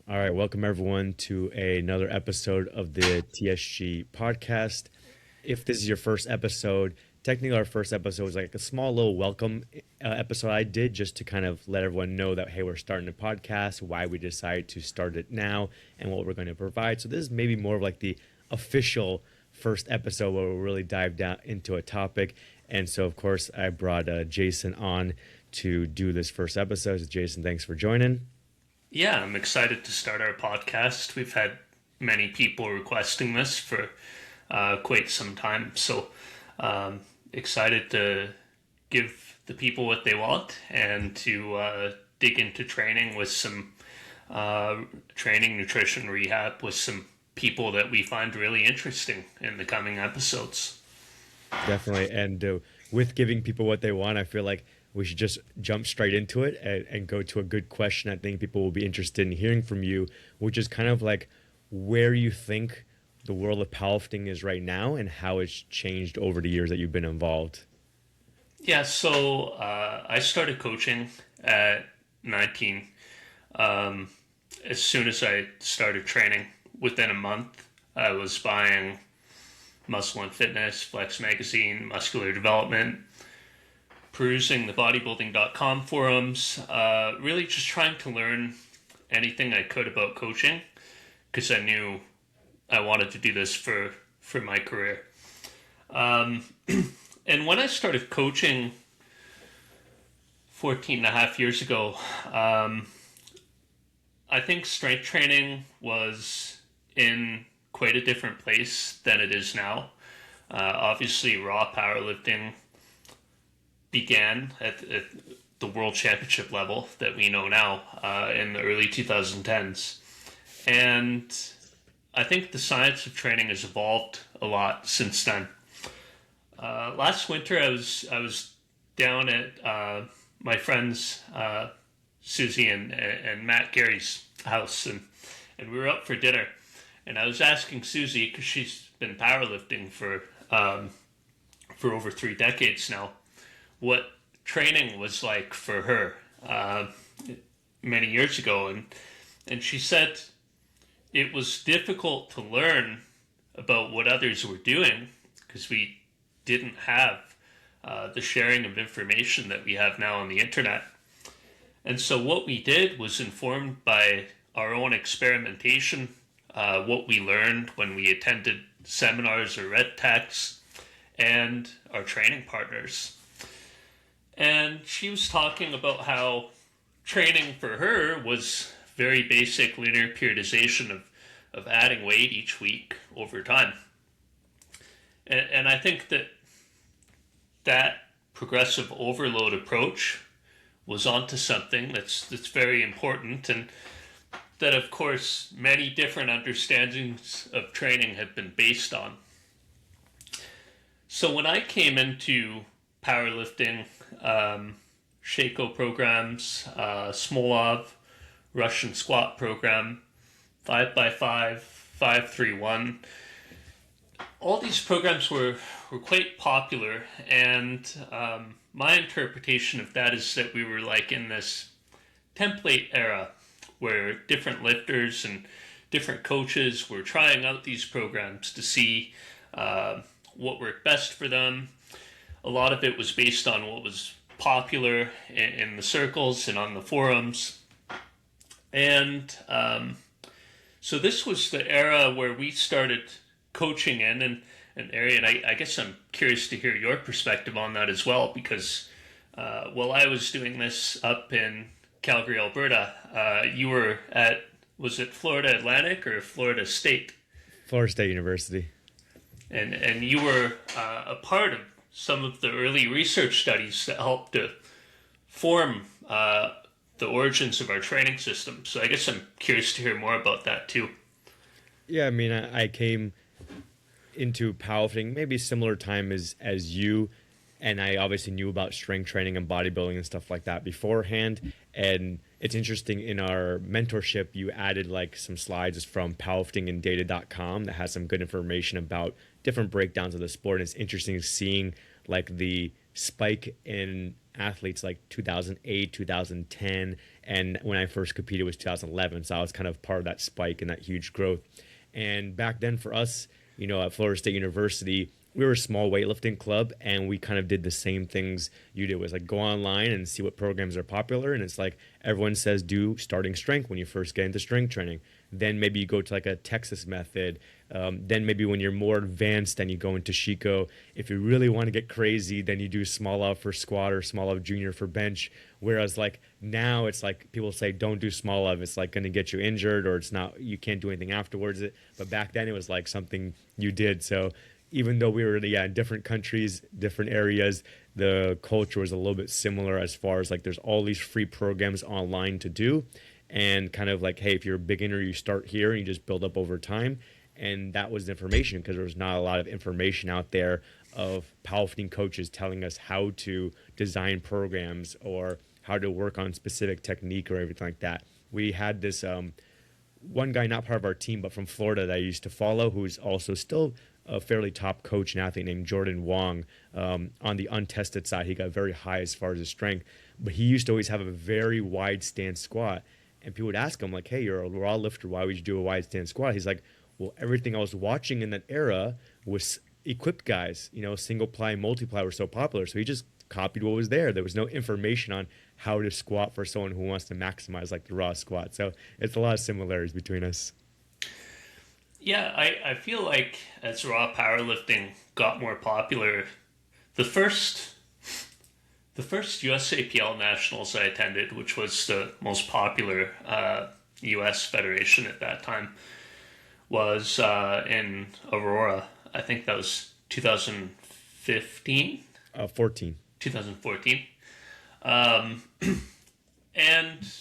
All right, welcome everyone to another episode of the TSG Podcast. If this is your first episode, technically our first episode was like a small little welcome episode I did just to kind of let everyone know that, hey, we're starting a podcast, why we decided to start it now, and what we're going to provide. So this is maybe more of like the official first episode where we'll really dive down into a topic. And so, of course, I brought Jason on to do this first episode. So Jason, thanks for joining. Yeah, I'm excited to start our podcast. We've had many people requesting this for quite some time. So excited to give the people what they want and to dig into training with some training, nutrition, rehab with some people that we find really interesting in the coming episodes. Definitely. And with giving people what they want, I feel like we should just jump straight into it and go to a good question I think people will be interested in hearing from you, which is kind of like where you think the world of powerlifting is right now and how it's changed over the years that you've been involved. Yeah, so I started coaching at 19. As soon as I started training, within a month, I was buying Muscle and Fitness, Flex Magazine, Muscular Development, perusing the bodybuilding.com forums, really just trying to learn anything I could about coaching because I knew I wanted to do this for my career. And when I started coaching 14 and a half years ago, I think strength training was in quite a different place than it is now. Obviously, raw powerlifting began at the world championship level that we know now in the early 2010s. And I think the science of training has evolved a lot since then. Last winter, I was down at my friends Susie and Matt Gary's house, and we were up for dinner. And I was asking Susie, because she's been powerlifting for over 3 decades now, what training was like for her many years ago. And she said it was difficult to learn about what others were doing because we didn't have the sharing of information that we have now on the internet. And so what we did was informed by our own experimentation, what we learned when we attended seminars or read texts, and our training partners. And she was talking about how training for her was very basic linear periodization of adding weight each week over time. And I think that progressive overload approach was onto something that's very important, and that, of course, many different understandings of training have been based on. So when I came into powerlifting, Shako programs, Smolov, Russian squat program, 5x5, 5-3-1. All these programs were quite popular, and my interpretation of that is that we were like in this template era where different lifters and different coaches were trying out these programs to see what worked best for them. A lot of it was based on what was popular in the circles and on the forums. And so this was the era where we started coaching in. And Arian, I guess I'm curious to hear your perspective on that as well, because while I was doing this up in Calgary, Alberta, you were at, was it Florida Atlantic or Florida State? Florida State University. And you were a part of some of the early research studies that helped to form the origins of our training system. So I guess I'm curious to hear more about that too. Yeah, I mean, I came into powerlifting maybe a similar time as you, and I obviously knew about strength training and bodybuilding and stuff like that beforehand. And it's interesting, in our mentorship, you added like some slides from powerliftingandData.com that has some good information about different breakdowns of the sport. And it's interesting seeing like the spike in athletes like 2008, 2010, And when I first competed was 2011. So I was kind of part of that spike and that huge growth. And back then for us, at Florida State University, we were a small weightlifting club, and we kind of did the same things you did. It was like go online and see what programs are popular. And it's like everyone says do starting strength when you first get into strength training. Then maybe you go to like a Texas method. Then maybe when you're more advanced, then you go into Chico. If you really want to get crazy, then you do small up for squat or small up junior for bench. Whereas like now it's like people say don't do small up. It's like going to get you injured, or it's not, you can't do anything afterwards. But back then it was like something you did. So even though we were in different countries, different areas, the culture was a little bit similar as far as like there's all these free programs online to do. And kind of like, hey, if you're a beginner, you start here and you just build up over time. And that was the information, because there was not a lot of information out there of powerlifting coaches telling us how to design programs or how to work on specific technique or everything like that. We had this one guy, not part of our team, but from Florida that I used to follow, who's also still a fairly top coach and athlete named Jordan Wong. On the untested side, he got very high as far as his strength, but he used to always have a very wide stance squat. And people would ask him like, hey, you're a raw lifter, why would you do a wide stance squat? He's like, well, everything I was watching in that era was equipped guys, single ply, multiply were so popular. So he just copied what was there. There was no information on how to squat for someone who wants to maximize like the raw squat. So it's a lot of similarities between us. Yeah, I feel like as raw powerlifting got more popular, the first USAPL Nationals I attended, which was the most popular US federation at that time, was in Aurora. I think that was 2015? 14. 2014. And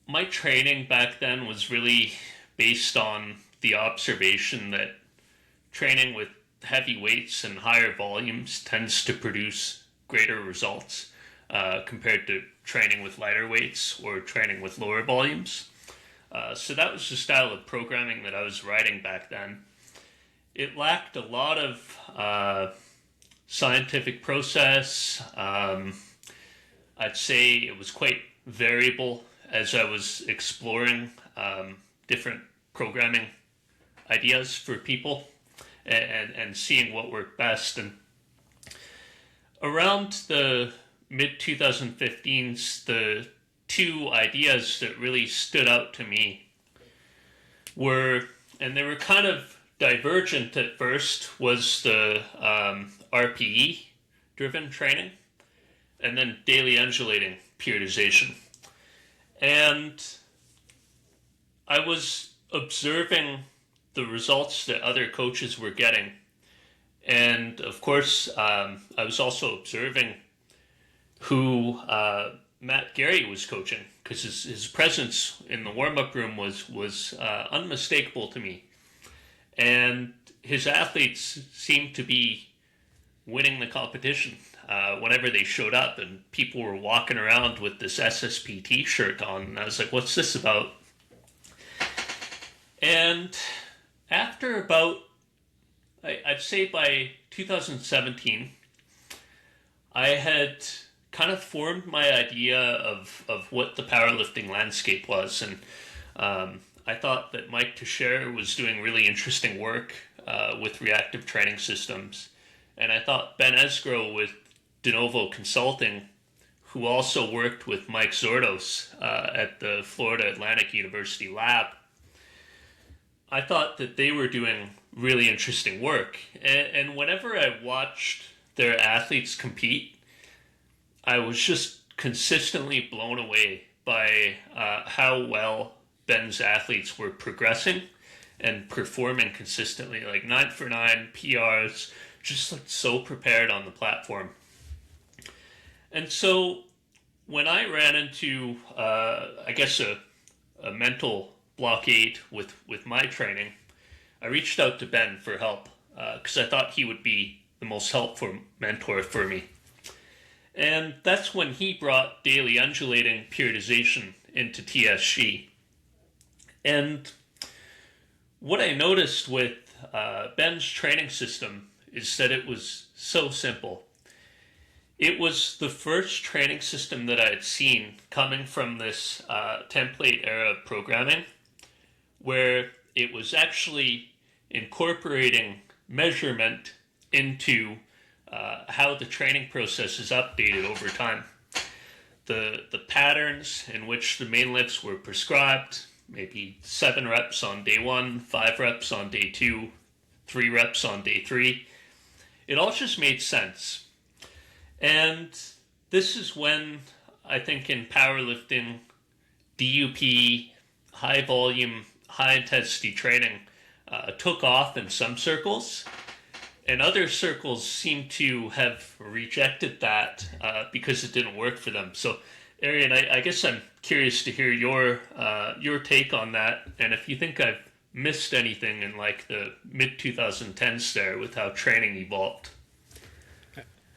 my training back then was really based on the observation that training with heavy weights and higher volumes tends to produce greater results compared to training with lighter weights or training with lower volumes. So that was the style of programming that I was writing back then. It lacked a lot of scientific process. I'd say it was quite variable as I was exploring different programming ideas for people and seeing what worked best. And around the mid-2015s, the two ideas that really stood out to me were, and they were kind of divergent at first, was the RPE-driven training and then daily undulating periodization. And I was observing the results that other coaches were getting. And of course, I was also observing who Matt Gary was coaching, because his presence in the warm-up room was unmistakable to me. And his athletes seemed to be winning the competition whenever they showed up, and people were walking around with this SSPT shirt on. And I was like, what's this about? And after about, I'd say by 2017, I had kind of formed my idea of what the powerlifting landscape was. And I thought that Mike Teixeira was doing really interesting work with reactive training systems. And I thought Ben Esgro with De Novo Consulting, who also worked with Mike Zordos at the Florida Atlantic University lab, I thought that they were doing really interesting work. And whenever I watched their athletes compete, I was just consistently blown away by how well Ben's athletes were progressing and performing consistently, like 9 for 9 PRs, just like so prepared on the platform. And so when I ran into, I guess, a mental blockade with my training, I reached out to Ben for help because I thought he would be the most helpful mentor for me. And that's when he brought daily undulating periodization into TSG. And what I noticed with Ben's training system is that it was so simple. It was the first training system that I had seen coming from this template era programming, where it was actually incorporating measurement into how the training process is updated over time. The patterns in which the main lifts were prescribed, maybe 7 reps on day 1, 5 reps on day 2, 3 reps on day 3, it all just made sense. And this is when I think in powerlifting, DUP, high volume, high intensity training took off in some circles, and other circles seem to have rejected that because it didn't work for them. So, Arian, I guess I'm curious to hear your take on that, and if you think I've missed anything in like the mid 2010s there with how training evolved.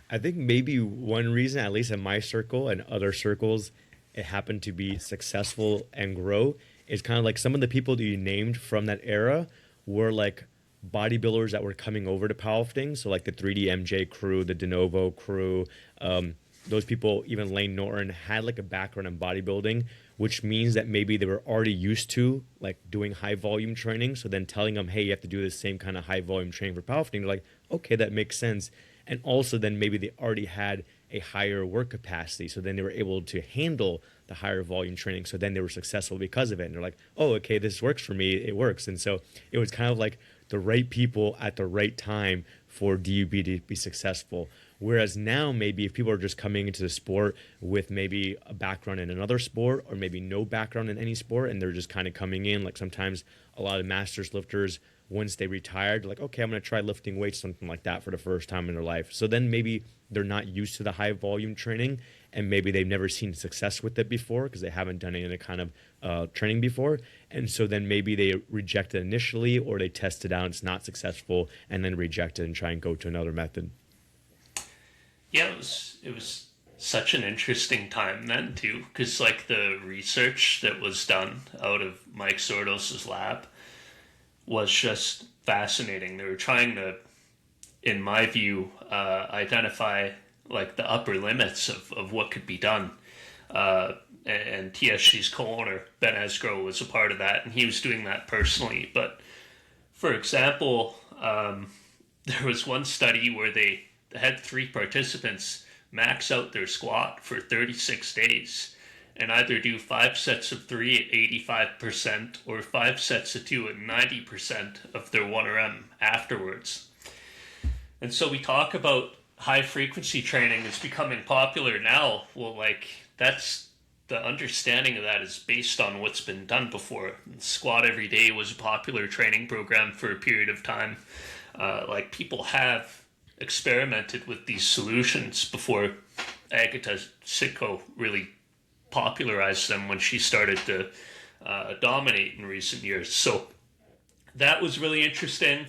I think maybe one reason, at least in my circle and other circles, it happened to be successful and grow is kind of like some of the people that you named from that era were like bodybuilders that were coming over to powerlifting. So like the 3D MJ crew, the De Novo crew, those people, even Lane Norton, had like a background in bodybuilding, which means that maybe they were already used to like doing high volume training. So then telling them, hey, you have to do the same kind of high volume training for powerlifting, they're like, okay, that makes sense. And also then maybe they already had a higher work capacity. So then they were able to handle the higher volume training. So then they were successful because of it. And they're like, oh, okay, this works for me. It works. And so it was kind of like the right people at the right time for DUB to be successful. Whereas now, maybe if people are just coming into the sport with maybe a background in another sport or maybe no background in any sport, and they're just kind of coming in, like sometimes a lot of masters lifters, once they retired, like, okay, I'm going to try lifting weights, something like that for the first time in their life. So then maybe they're not used to the high volume training, and maybe they've never seen success with it before because they haven't done any kind of training before. And so then maybe they reject it initially, or they test it out, it's not successful, and then reject it and try and go to another method. Yeah, it was such an interesting time then too, because like the research that was done out of Mike Sordos' lab was just fascinating. They were trying to, in my view, identify like the upper limits of what could be done. And TSG's co-owner, Ben Esgro, was a part of that, and he was doing that personally. But for example, there was one study where they had 3 participants max out their squat for 36 days and either do 5 sets of 3 at 85% or 5 sets of 2 at 90% of their 1RM afterwards. And so we talk about high frequency training is becoming popular now. Well, like that's the understanding of that is based on what's been done before. Squat every day was a popular training program for a period of time. Like people have experimented with these solutions before Agatha Sitko really popularized them when she started to dominate in recent years. So that was really interesting.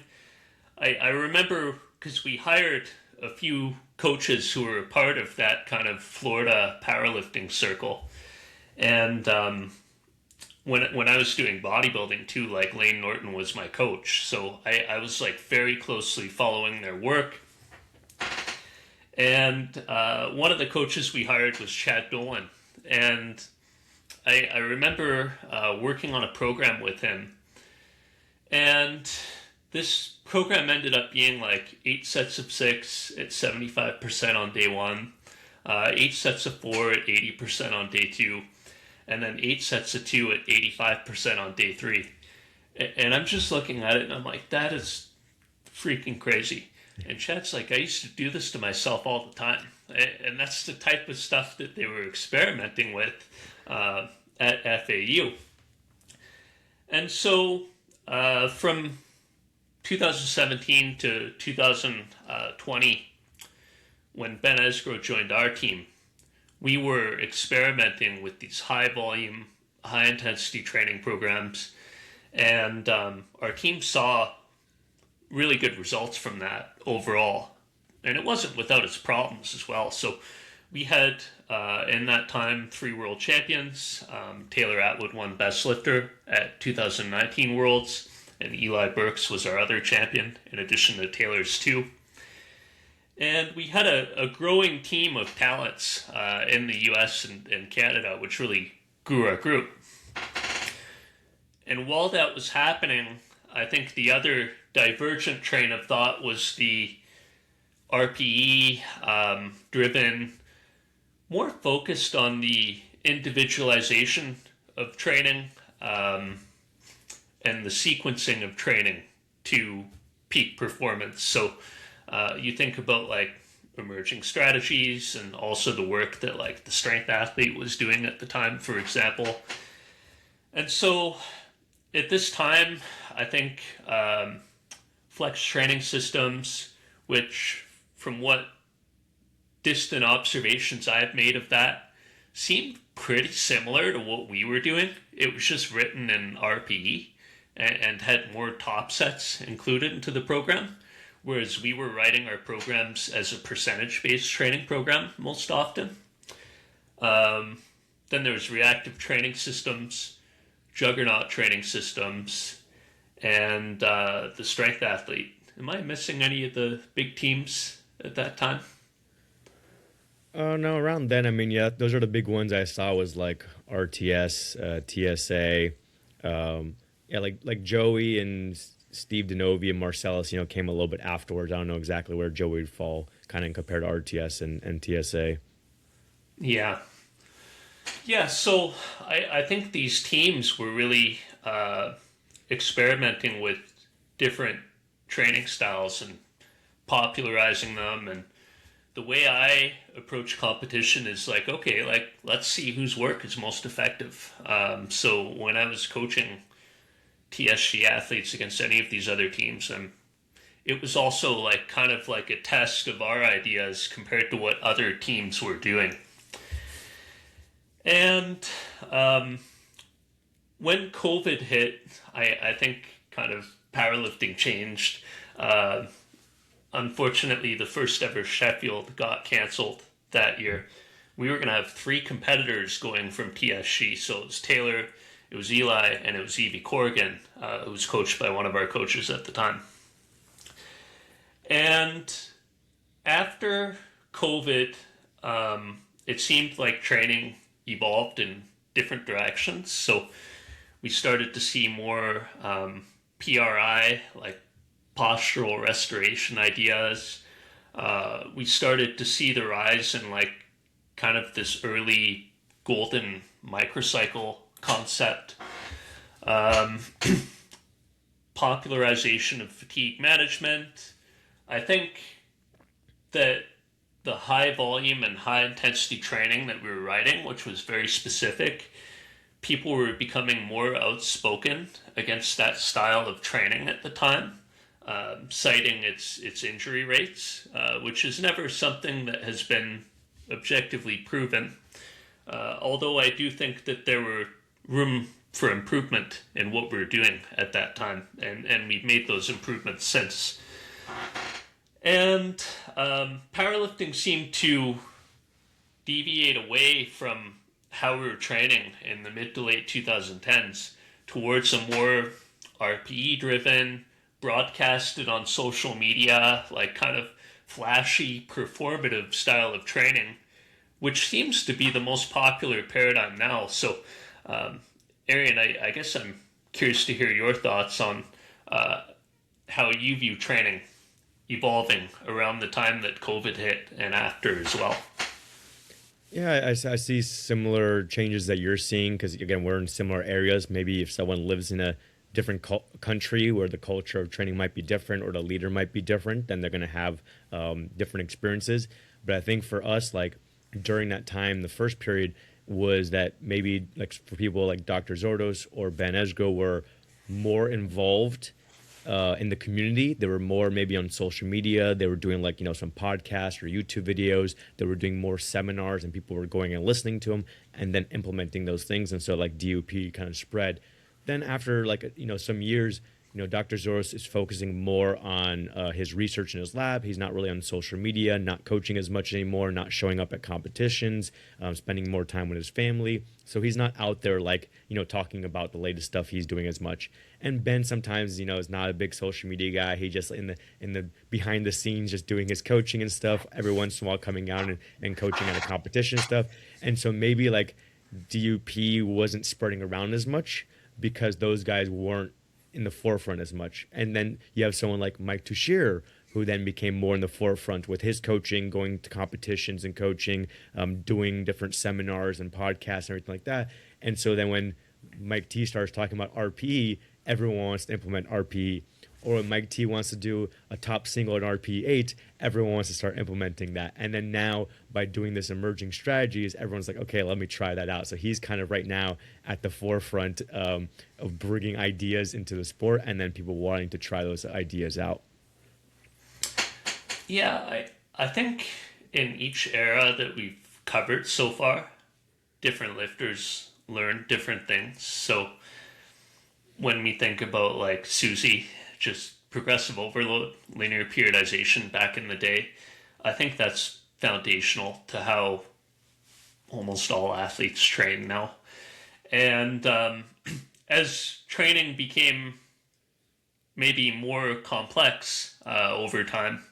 I remember because we hired a few coaches who were a part of that kind of Florida powerlifting circle. And when I was doing bodybuilding too, like Lane Norton was my coach. So I was like very closely following their work. And one of the coaches we hired was Chad Dolan. And I remember working on a program with him. And this program ended up being like 8 sets of 6 at 75% on day 1, 8 sets of 4 at 80% on day 2, and then 8 sets of 2 at 85% on day 3. And I'm just looking at it and I'm like, that is freaking crazy. And Chad's like, I used to do this to myself all the time. And that's the type of stuff that they were experimenting with at FAU. And so from 2017 to 2020, when Ben Esgro joined our team, we were experimenting with these high volume, high intensity training programs. And our team saw really good results from that overall. And it wasn't without its problems as well. So we had, in that time, 3 world champions. Taylor Atwood won Best Lifter at 2019 Worlds, and Eli Burks was our other champion, in addition to Taylor's 2. And we had a growing team of talents in the US and Canada, which really grew our group. And while that was happening, I think the other divergent train of thought was the RPE driven, more focused on the individualization of training and the sequencing of training to peak performance. So you think about like emerging strategies and also the work that like the strength athlete was doing at the time, for example. And so at this time, I think flex training systems, which from what distant observations I've made of that, seemed pretty similar to what we were doing. It was just written in RPE and had more top sets included into the program, whereas we were writing our programs as a percentage-based training program most often. Then there was reactive training systems, juggernaut training systems, and the strength athlete. Am I missing any of the big teams at that time? No, around then, I mean, yeah, those are the big ones I saw was like RTS, TSA, yeah, like Joey and Steve Denovi and Marcellus, came a little bit afterwards. I don't know exactly where Joey would fall, kind of compared to RTS and TSA. Yeah. Yeah, so I think these teams were really experimenting with different training styles and popularizing them. And the way I approach competition is like, okay, like let's see whose work is most effective. So when I was coaching TSG athletes against any of these other teams, it was also like kind of like a test of our ideas compared to what other teams were doing. And when COVID hit, I think kind of powerlifting changed. Unfortunately, the first ever Sheffield got canceled that year. We were going to have 3 competitors going from TSG. So it was Taylor, it was Eli, and it was Evie Corrigan, who was coached by one of our coaches at the time. And after COVID, it seemed like training evolved in different directions. So we started to see more PRI, like postural restoration ideas. We started to see the rise in like kind of this early golden microcycle concept. Popularization of fatigue management. I think that the high volume and high intensity training that we were writing, which was very specific, people were becoming more outspoken against that style of training at the time, citing its injury rates, which is never something that has been objectively proven. Although I do think that there were room for improvement in what we were doing at that time, and we've made those improvements since. And powerlifting seemed to deviate away from how we were training in the mid to late 2010s towards a more RPE driven, broadcasted on social media, like kind of flashy, performative style of training, which seems to be the most popular paradigm now. So, Arian, I guess I'm curious to hear your thoughts on how you view training evolving around the time that COVID hit and after as well. Yeah, I see similar changes that you're seeing because, again, we're in similar areas. Maybe if someone lives in a different country where the culture of training might be different or the leader might be different, then they're going to have different experiences. But I think for us, like during that time, the first period was that maybe like for people like Dr. Zordos or Ben Esgo were more involved in the community. They were more maybe on social media. They were doing like, some podcasts or YouTube videos. They were doing more seminars and people were going and listening to them and then implementing those things. And so like DOP kind of spread. Then after like, some years, Dr. Zoros is focusing more on his research in his lab. He's not really on social media, not coaching as much anymore, not showing up at competitions, spending more time with his family. So he's not out there like, talking about the latest stuff he's doing as much. And Ben sometimes, is not a big social media guy. He just in the behind the scenes, just doing his coaching and stuff, every once in a while coming out and coaching at a competition and stuff. And so maybe like DUP wasn't spreading around as much because those guys weren't in the forefront as much. And then you have someone like Mike Tushir, who then became more in the forefront with his coaching, going to competitions and coaching, doing different seminars and podcasts and everything like that. And so then when Mike T starts talking about RPE, everyone wants to implement RPE. Or when Mike T wants to do a top single at RPE 8, everyone wants to start implementing that. And then now by doing this emerging strategies, everyone's like, okay, let me try that out. So he's kind of right now at the forefront of bringing ideas into the sport and then people wanting to try those ideas out. Yeah, I think in each era that we've covered so far, different lifters learn different things. So when we think about like Susie, just progressive overload, linear periodization back in the day, I think that's foundational to how almost all athletes train now. And as training became maybe more complex over time,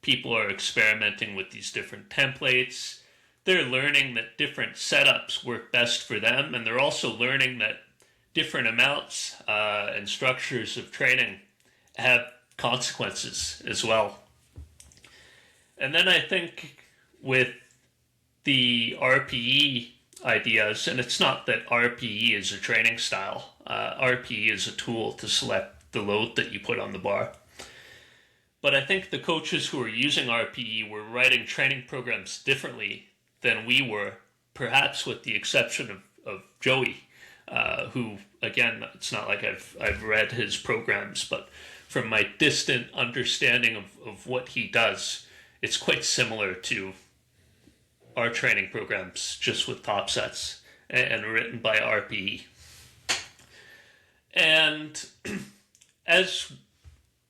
people are experimenting with these different templates. They're learning that different setups work best for them, and they're also learning that different amounts and structures of training have consequences as well. And then I think with the RPE ideas, and it's not that RPE is a training style, RPE is a tool to select the load that you put on the bar. But I think the coaches who are using RPE were writing training programs differently than we were, perhaps with the exception of Joey, who, again, it's not like I've read his programs, but from my distant understanding of what he does, it's quite similar to our training programs, just with top sets and written by RPE. And as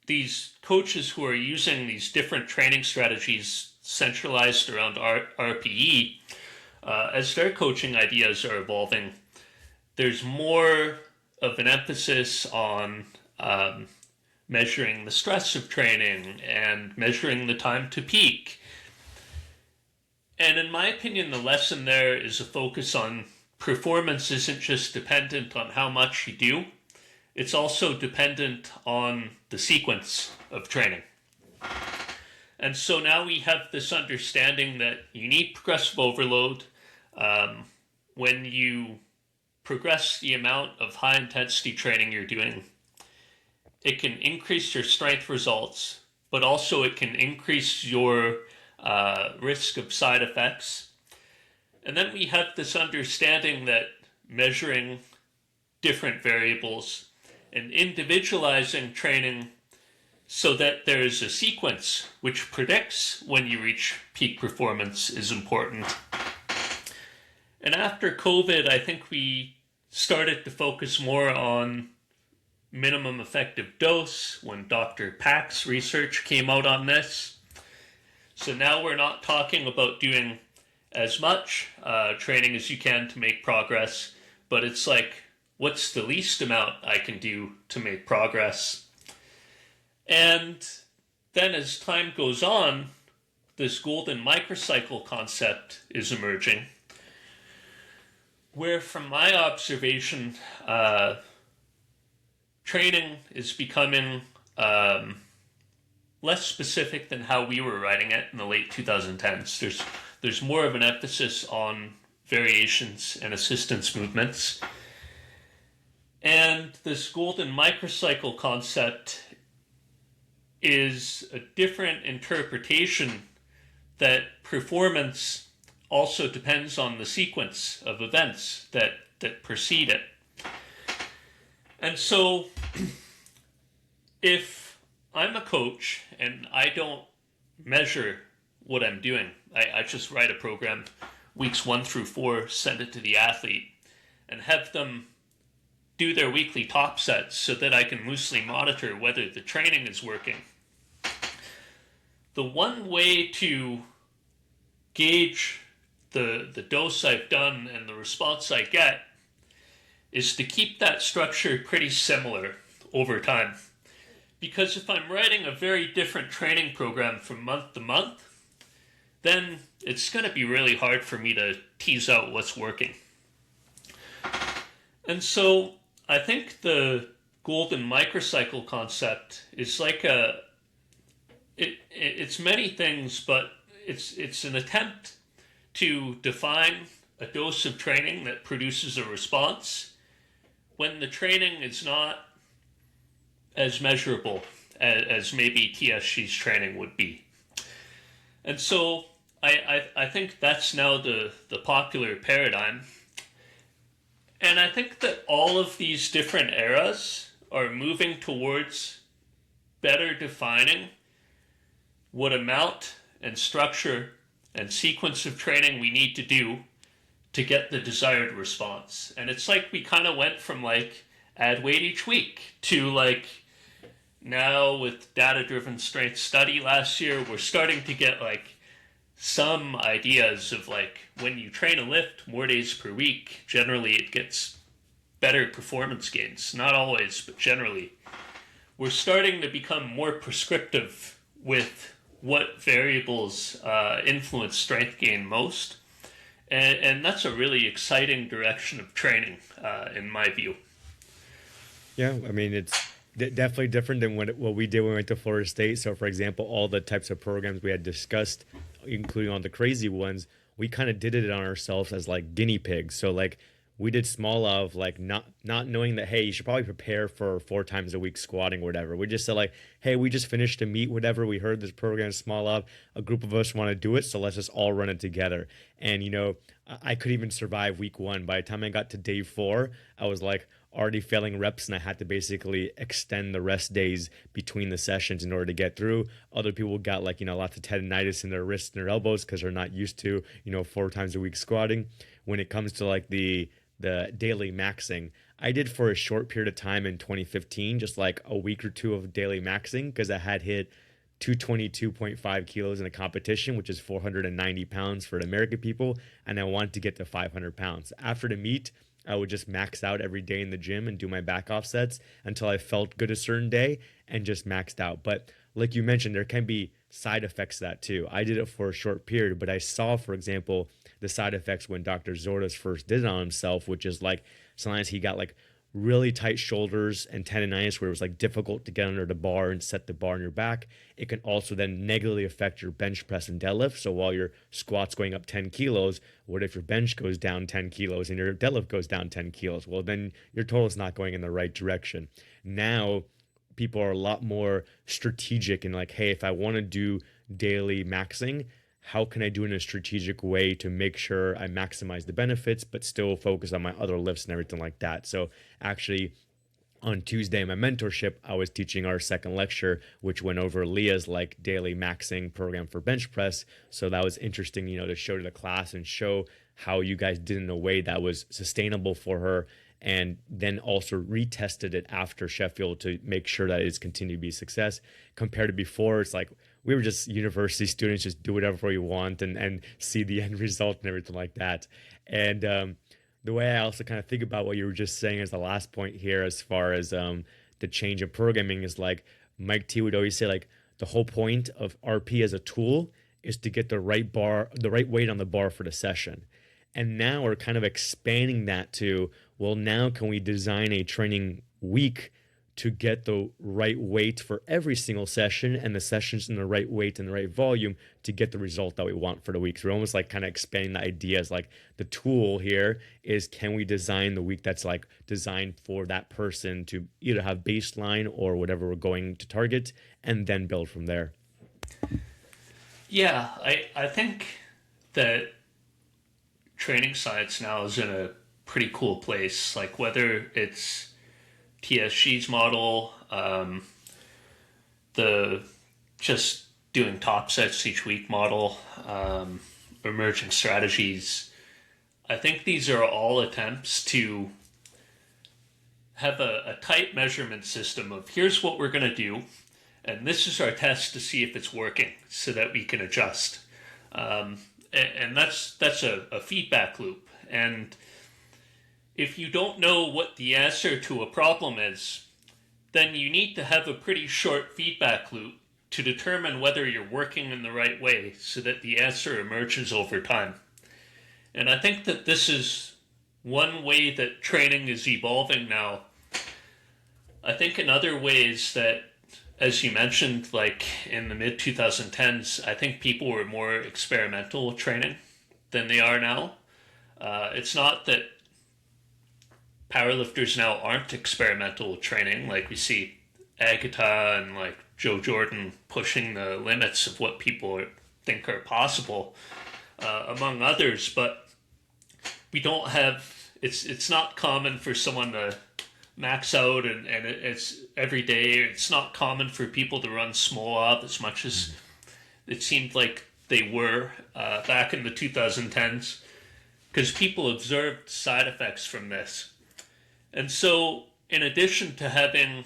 these coaches who are using these different training strategies centralized around RPE, as their coaching ideas are evolving, there's more of an emphasis on measuring the stress of training and measuring the time to peak. And in my opinion, the lesson there is a focus on performance isn't just dependent on how much you do, it's also dependent on the sequence of training. And so now we have this understanding that you need progressive overload. When you progress the amount of high intensity training you're doing, it can increase your strength results, but also it can increase your risk of side effects. And then we have this understanding that measuring different variables and individualizing training so that there is a sequence which predicts when you reach peak performance is important. And after COVID, I think we started to focus more on minimum effective dose when Dr. Pack's research came out on this. So now we're not talking about doing as much training as you can to make progress, but it's like, what's the least amount I can do to make progress? And then as time goes on, this golden microcycle concept is emerging, where from my observation, training is becoming less specific than how we were writing it in the late 2010s. There's more of an emphasis on variations and assistance movements. And this golden microcycle concept is a different interpretation that performance also depends on the sequence of events that precede it. And so if I'm a coach and I don't measure what I'm doing, I just write a program, weeks 1 through 4, send it to the athlete, and have them do their weekly top sets so that I can loosely monitor whether the training is working. The one way to gauge the dose I've done and the response I get is to keep that structure pretty similar over time. Because if I'm writing a very different training program from month to month, then it's going to be really hard for me to tease out what's working. And so I think the golden microcycle concept is like it's many things, but it's an attempt to define a dose of training that produces a response when the training is not as measurable as maybe TSG's training would be. And so I think that's now the popular paradigm. And I think that all of these different eras are moving towards better defining what amount and structure and sequence of training we need to do to get the desired response. And it's like we kind of went from like add weight each week to like now with data-driven strength study last year, we're starting to get like some ideas of like when you train a lift more days per week, generally it gets better performance gains. Not always, but generally. We're starting to become more prescriptive with what variables influence strength gain most. And that's a really exciting direction of training, in my view. Yeah, I mean, it's definitely different than what we did when we went to Florida State. So, for example, all the types of programs we had discussed, including all the crazy ones, we kind of did it on ourselves as like guinea pigs. So, like, we did small of like not knowing that, hey, you should probably prepare for 4 times a week squatting or whatever. We just said like, hey, we just finished a meet, whatever. We heard this program small of, a group of us want to do it, so let's just all run it together. And you know, I could even survive week 1. By the time I got to day 4, I was like already failing reps, and I had to basically extend the rest days between the sessions in order to get through. Other people got like, you know, lots of tendinitis in their wrists and their elbows because they're not used to, you know, 4 times a week squatting. When it comes to like the daily maxing, I did for a short period of time in 2015, just like a week or 2 of daily maxing, because I had hit 222.5 kilos in a competition, which is 490 pounds for the American people, and I wanted to get to 500 pounds. After the meet, I would just max out every day in the gym and do my back offsets until I felt good a certain day and just maxed out. But like you mentioned, there can be side effects to that too. I did it for a short period, but I saw, for example, the side effects when Dr. Zordas first did it on himself, which is like sometimes he got like really tight shoulders and tendonitis where it was like difficult to get under the bar and set the bar on your back. It can also then negatively affect your bench press and deadlift. So while your squat's going up 10 kilos, what if your bench goes down 10 kilos and your deadlift goes down 10 kilos? Well, then your total is not going in the right direction. Now people are a lot more strategic and like, hey, if I want to do daily maxing, how can I do it in a strategic way to make sure I maximize the benefits, but still focus on my other lifts and everything like that? So actually, on Tuesday in my mentorship, I was teaching our second lecture, which went over Leah's like daily maxing program for bench press. So that was interesting, you know, to show to the class and show how you guys did it in a way that was sustainable for her. And then also retested it after Sheffield to make sure that it's continued to be a success. Compared to before, it's like we were just university students, just do whatever we want and see the end result and everything like that. And the way I also kind of think about what you were just saying as the last point here, as far as the change in programming, is like Mike T would always say, like the whole point of RP as a tool is to get the right weight on the bar for the session. And now we're kind of expanding that to, well, now can we design a training week to get the right weight for every single session and the sessions in the right weight and the right volume to get the result that we want for the week. So we're almost like kind of expanding the ideas, like the tool here is, can we design the week that's like designed for that person to either have baseline or whatever we're going to target, and then build from there. Yeah, I think that training science now is in a pretty cool place. Like whether it's TSG's model, the just doing top sets each week model, emerging strategies. I think these are all attempts to have a tight measurement system of here's what we're going to do, and this is our test to see if it's working so that we can adjust. And that's a feedback loop. And if you don't know what the answer to a problem is, then you need to have a pretty short feedback loop to determine whether you're working in the right way so that the answer emerges over time. And I think that this is one way that training is evolving now. I think in other ways that, as you mentioned, like in the mid-2010s, I think people were more experimental with training than they are now. It's not that powerlifters now aren't experimental with training. Like we see Agatha and like Joe Jordan pushing the limits of what people think are possible, among others. But we don't have, it's not common for someone to max out and it's every day. It's not common for people to run small up as much as it seemed like they were back in the 2010s, because people observed side effects from this. And so in addition to having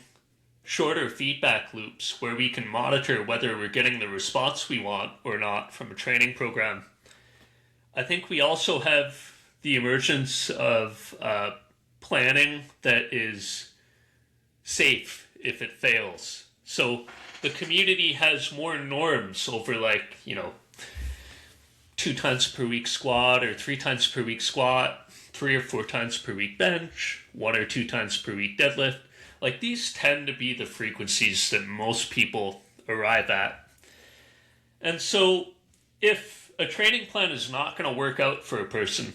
shorter feedback loops where we can monitor whether we're getting the response we want or not from a training program, I think we also have the emergence of planning that is safe if it fails. So the community has more norms over, like, 2 times per week squat or 3 times per week squat, 3 or 4 times per week bench, 1 or 2 times per week deadlift. Like, these tend to be the frequencies that most people arrive at. And so if a training plan is not going to work out for a person,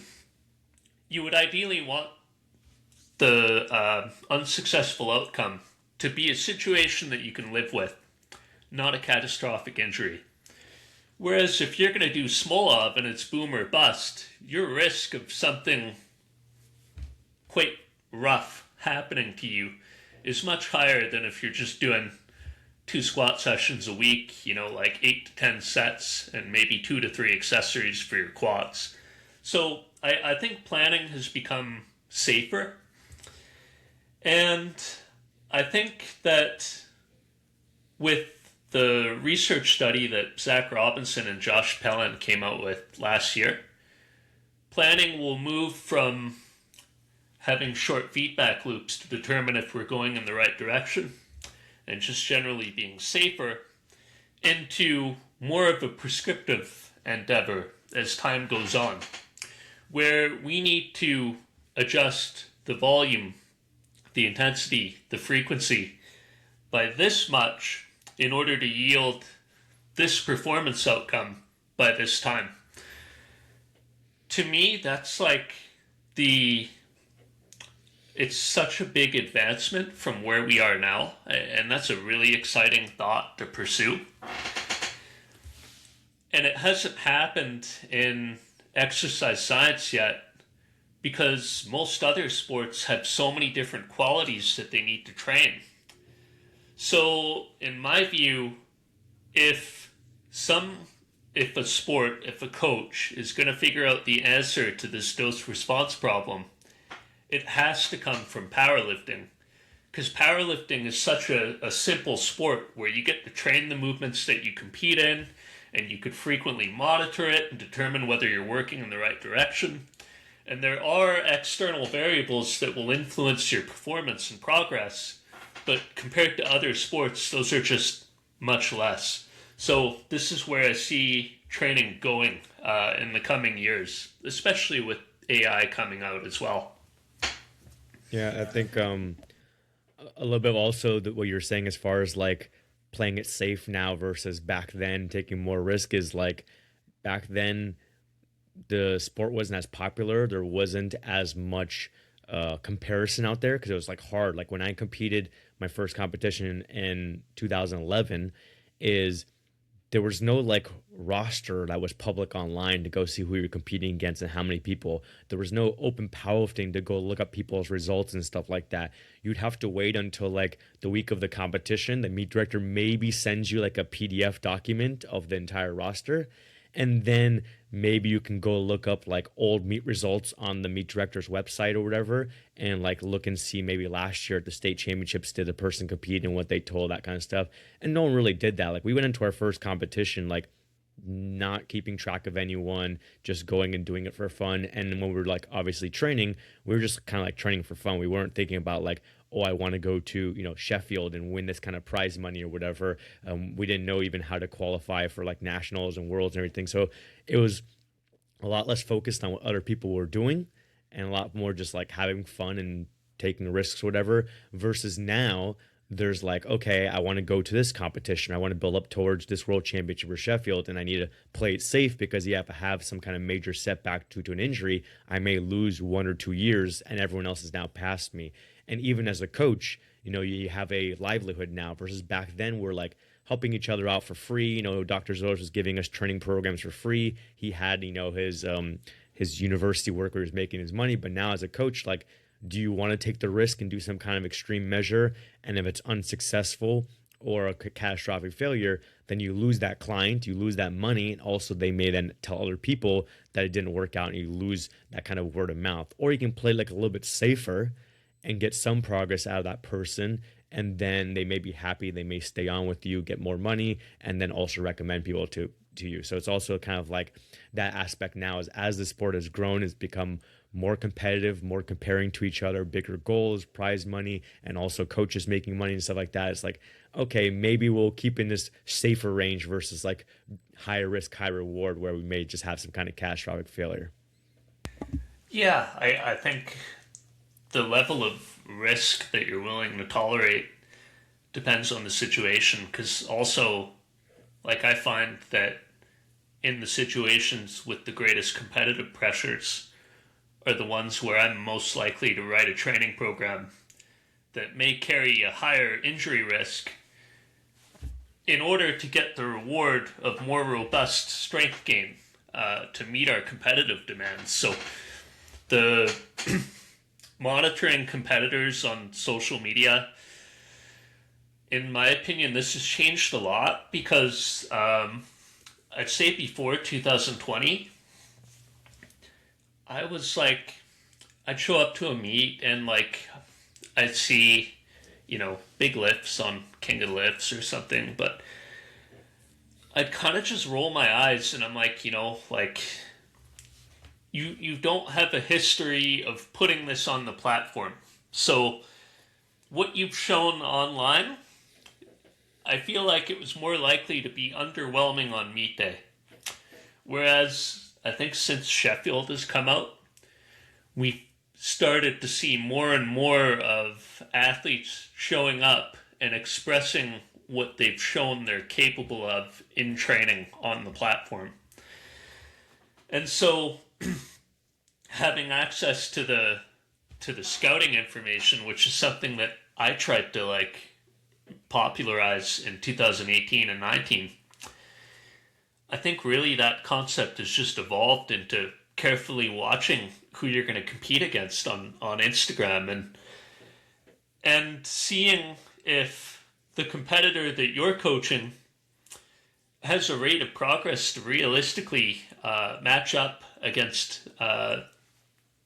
you would ideally want the unsuccessful outcome to be a situation that you can live with, not a catastrophic injury. Whereas if you're going to do small ob and it's boom or bust, your risk of something quite rough happening to you is much higher than if you're just doing 2 squat sessions a week, like 8 to 10 sets and maybe 2 to 3 accessories for your quads. So I think planning has become safer. And I think that with the research study that Zach Robinson and Josh Pellin came out with last year, planning will move from having short feedback loops to determine if we're going in the right direction and just generally being safer into more of a prescriptive endeavor as time goes on, where we need to adjust the volume, the intensity, the frequency by this much in order to yield this performance outcome by this time. To me, that's like it's such a big advancement from where we are now, and that's a really exciting thought to pursue. And it hasn't happened in exercise science yet, because most other sports have so many different qualities that they need to train. So in my view, if a coach is going to figure out the answer to this dose response problem, it has to come from powerlifting, because powerlifting is such a simple sport where you get to train the movements that you compete in, and you could frequently monitor it and determine whether you're working in the right direction. And there are external variables that will influence your performance and progress, but compared to other sports, those are just much less. So this is where I see training going in the coming years, especially with AI coming out as well. Yeah, I think a little bit of also what you're saying as far as like playing it safe now versus back then taking more risk is like back then the sport wasn't as popular. There wasn't as much comparison out there because it was like hard. Like when I competed my first competition in 2011 is there was no like roster that was public online to go see who you're competing against and how many people. There was no open powerlifting to go look up people's results and stuff like that. You'd have to wait until like the week of the competition. The meet director maybe sends you like a PDF document of the entire roster. And then maybe you can go look up like old meet results on the meet director's website or whatever, and like look and see maybe last year at the state championships, did the person compete and what they told, that kind of stuff. And no one really did that. Like we went into our first competition, like not keeping track of anyone, just going and doing it for fun. And when we were like obviously training, we were just kind of like training for fun. We weren't thinking about like, oh, I want to go to, Sheffield and win this kind of prize money or whatever. We didn't know even how to qualify for like nationals and worlds and everything. So it was a lot less focused on what other people were doing and a lot more just like having fun and taking risks or whatever, versus now there's like, okay, I want to go to this competition. I want to build up towards this world championship or Sheffield, and I need to play it safe because you have to have some kind of major setback due to an injury. I may lose 1 or 2 years and everyone else is now past me. And even as a coach, you have a livelihood now versus back then we're like helping each other out for free. Dr. Zoros was giving us training programs for free. He had, his university work where he was making his money. But now as a coach, like, do you want to take the risk and do some kind of extreme measure? And if it's unsuccessful or a catastrophic failure, then you lose that client, you lose that money. And also they may then tell other people that it didn't work out and you lose that kind of word of mouth. Or you can play like a little bit safer and get some progress out of that person. And then they may be happy. They may stay on with you, get more money, and then also recommend people to you. So it's also kind of like that aspect now is as the sport has grown, it's become more competitive, more comparing to each other, bigger goals, prize money, and also coaches making money and stuff like that. It's like, okay, maybe we'll keep in this safer range versus like higher risk, high reward, where we may just have some kind of catastrophic failure. Yeah, I think the level of risk that you're willing to tolerate depends on the situation, because also, like, I find that in the situations with the greatest competitive pressures are the ones where I'm most likely to write a training program that may carry a higher injury risk in order to get the reward of more robust strength gain to meet our competitive demands. So the monitoring competitors on social media, in my opinion, this has changed a lot because I'd say before 2020, I was like, I'd show up to a meet and like, I'd see, big lifts on King of the Lifts or something, but I'd kind of just roll my eyes and I'm like, you don't have a history of putting this on the platform. So what you've shown online, I feel like it was more likely to be underwhelming on meet day. Whereas I think since Sheffield has come out, we started to see more and more of athletes showing up and expressing what they've shown they're capable of in training on the platform. And so having access to the scouting information, which is something that I tried to like popularize in 2018 and 19, I think really that concept has just evolved into carefully watching who you're going to compete against on Instagram and seeing if the competitor that you're coaching has a rate of progress to realistically match up against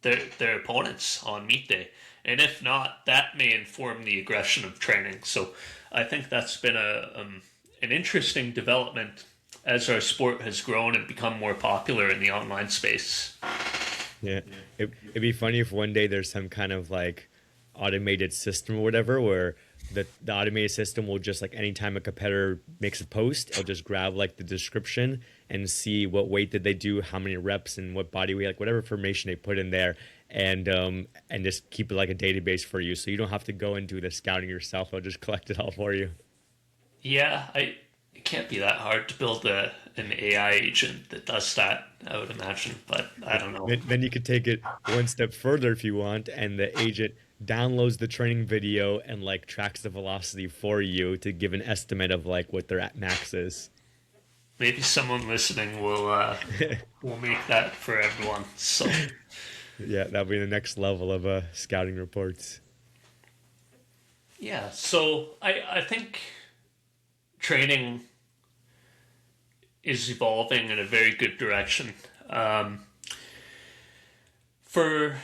their opponents on meet day. And if not, that may inform the aggression of training. So I think that's been an interesting development as our sport has grown and become more popular in the online space. Yeah, it'd be funny if one day there's some kind of like automated system or whatever where the automated system will just like anytime a competitor makes a post, it'll just grab like the description and see what weight did they do, how many reps and what body weight, like whatever information they put in there, and just keep it like a database for you, so you don't have to go and do the scouting yourself. I'll just collect it all for you. Yeah, it can't be that hard to build an AI agent that does that, I would imagine, but I don't know. Then you could take it one step further if you want, and the agent downloads the training video and like tracks the velocity for you to give an estimate of like what their max is. Maybe someone listening will make that for everyone. So yeah, that'll be the next level of scouting reports. Yeah, so I think training is evolving in a very good direction. For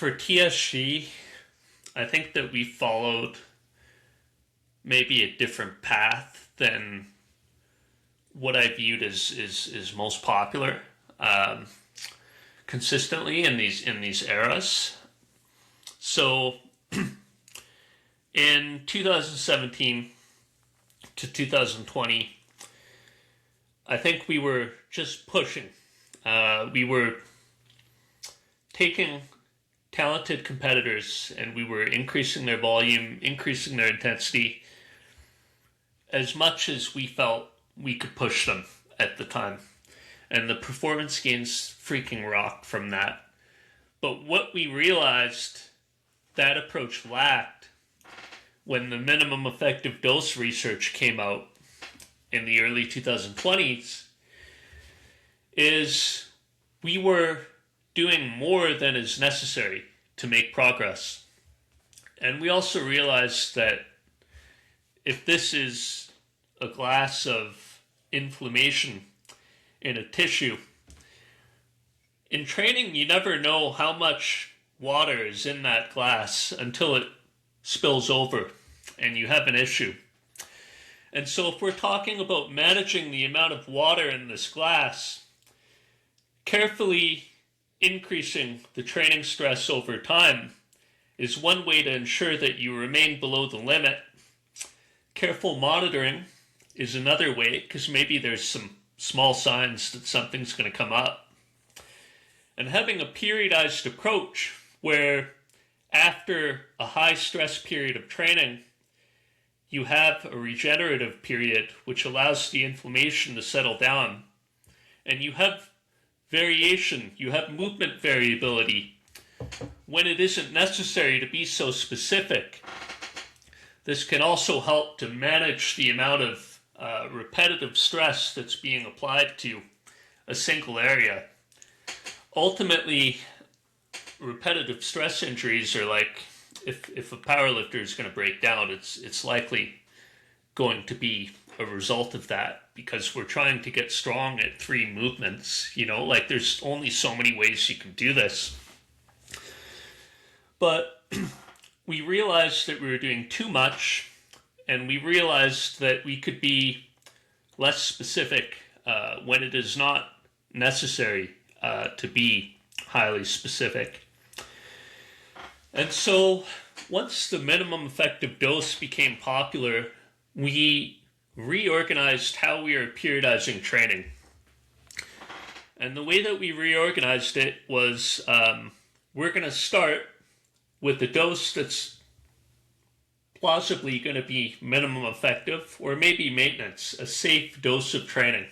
TSG, I think that we followed maybe a different path than what I viewed as most popular consistently in these eras. So in 2017 to 2020, I think we were just pushing. We were taking talented competitors and we were increasing their volume, increasing their intensity as much as we felt we could push them at the time. And the performance gains freaking rocked from that. But what we realized that approach lacked when the minimum effective dose research came out in the early 2020s is we were doing more than is necessary to make progress. And we also realized that if this is a glass of inflammation in a tissue, in training you never know how much water is in that glass until it spills over and you have an issue. And so if we're talking about managing the amount of water in this glass, carefully increasing the training stress over time is one way to ensure that you remain below the limit. Careful monitoring is another way, because maybe there's some small signs that something's going to come up. And having a periodized approach where after a high stress period of training, you have a regenerative period which allows the inflammation to settle down. And you have variation, you have movement variability when it isn't necessary to be so specific. This can also help to manage the amount of repetitive stress that's being applied to a single area. Ultimately, repetitive stress injuries are like, if a powerlifter is going to break down, it's likely going to be a result of that, because we're trying to get strong at 3 movements. Like there's only so many ways you can do this. But we realized that we were doing too much, and we realized that we could be less specific when it is not necessary to be highly specific. And so once the minimum effective dose became popular, we reorganized how we are periodizing training. And the way that we reorganized it was we're going to start with a dose that's plausibly going to be minimum effective, or maybe maintenance, a safe dose of training.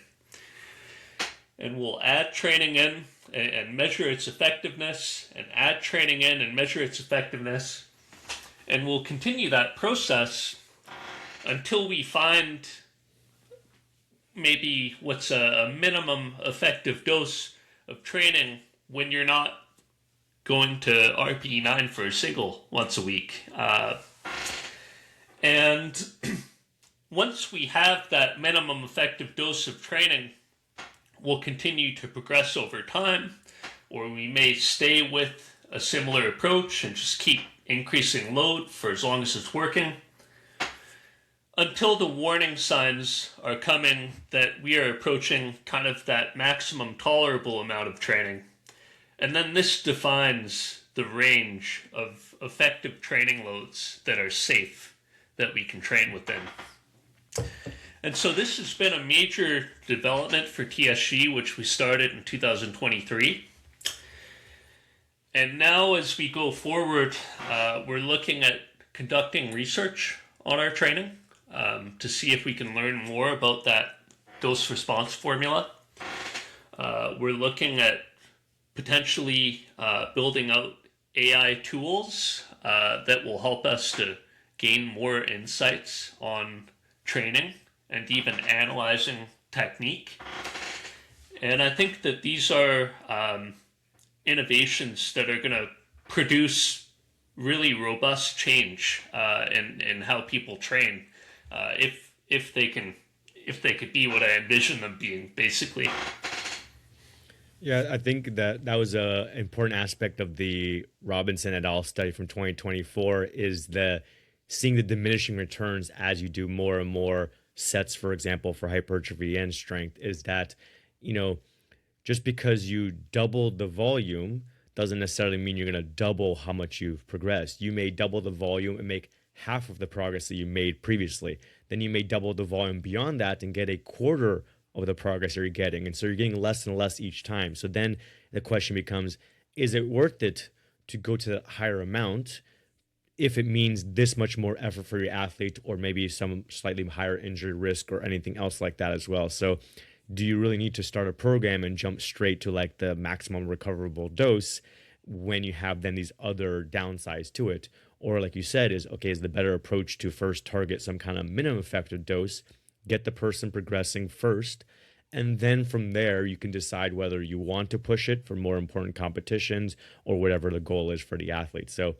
And we'll add training in and measure its effectiveness, and add training in and measure its effectiveness. And we'll continue that process until we find maybe what's a minimum effective dose of training when you're not going to RPE9 for a single once a week. And once we have that minimum effective dose of training, we'll continue to progress over time, or we may stay with a similar approach and just keep increasing load for as long as it's working, until the warning signs are coming that we are approaching kind of that maximum tolerable amount of training. And then this defines the range of effective training loads that are safe, that we can train within. And so this has been a major development for TSG, which we started in 2023. And now as we go forward, we're looking at conducting research on our training to see if we can learn more about that dose response formula. We're looking at potentially building out AI tools that will help us to gain more insights on training and even analyzing technique. And I think that these are innovations that are going to produce really robust change in how people train, if they can if they could be what I envision them being, basically. Yeah, I think that was a important aspect of the Robinson et al. Study from 2024 is the seeing the diminishing returns as you do more and more sets, for example, for hypertrophy and strength, is that, you know, just because you doubled the volume doesn't necessarily mean you're going to double how much you've progressed. You may double the volume and make half of the progress that you made previously. Then you may double the volume beyond that and get a quarter of the progress you're getting. And so you're getting less and less each time. So then the question becomes, is it worth it to go to the higher amount if it means this much more effort for your athlete, or maybe some slightly higher injury risk or anything else like that as well? So do you really need to start a program and jump straight to like the maximum recoverable dose when you have then these other downsides to it? Or like you said, is the better approach to first target some kind of minimum effective dose, get the person progressing first, and then from there you can decide whether you want to push it for more important competitions or whatever the goal is for the athlete. So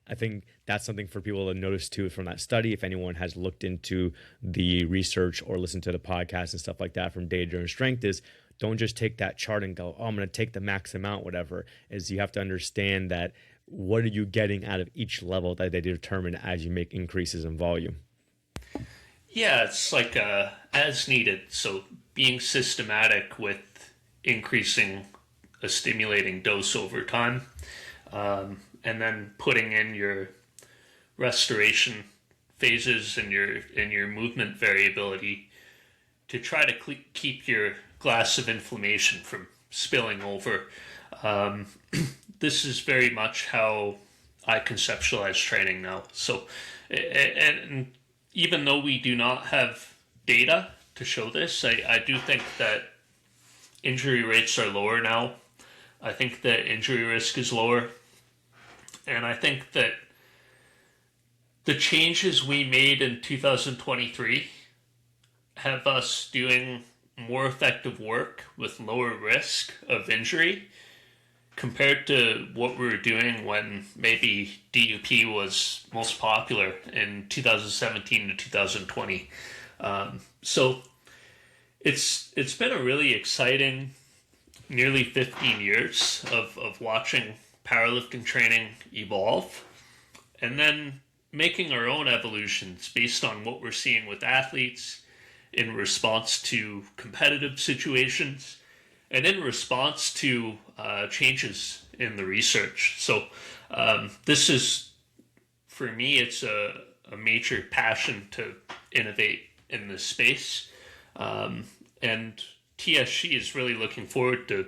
I think that's something for people to notice too from that study. If anyone has looked into the research or listened to the podcast and stuff like that from Data Driven Strength, is don't just take that chart and go, oh, I'm going to take the max amount, whatever. Is you have to understand that what are you getting out of each level that they determine as you make increases in volume. Yeah, it's like as needed. So being systematic with increasing a stimulating dose over time, and then putting in your restoration phases and your movement variability to try to keep your glass of inflammation from spilling over. This is very much how I conceptualize training now. So, and even though we do not have data to show this, I do think that injury rates are lower now. I think that injury risk is lower. And I think that the changes we made in 2023 have us doing more effective work with lower risk of injury compared to what we were doing when maybe DUP was most popular in 2017 to 2020. So it's been a really exciting nearly 15 years of watching powerlifting training evolve and then making our own evolutions based on what we're seeing with athletes in response to competitive situations and in response to changes in the research. So this is, for me, it's a major passion to innovate in this space. And TSG is really looking forward to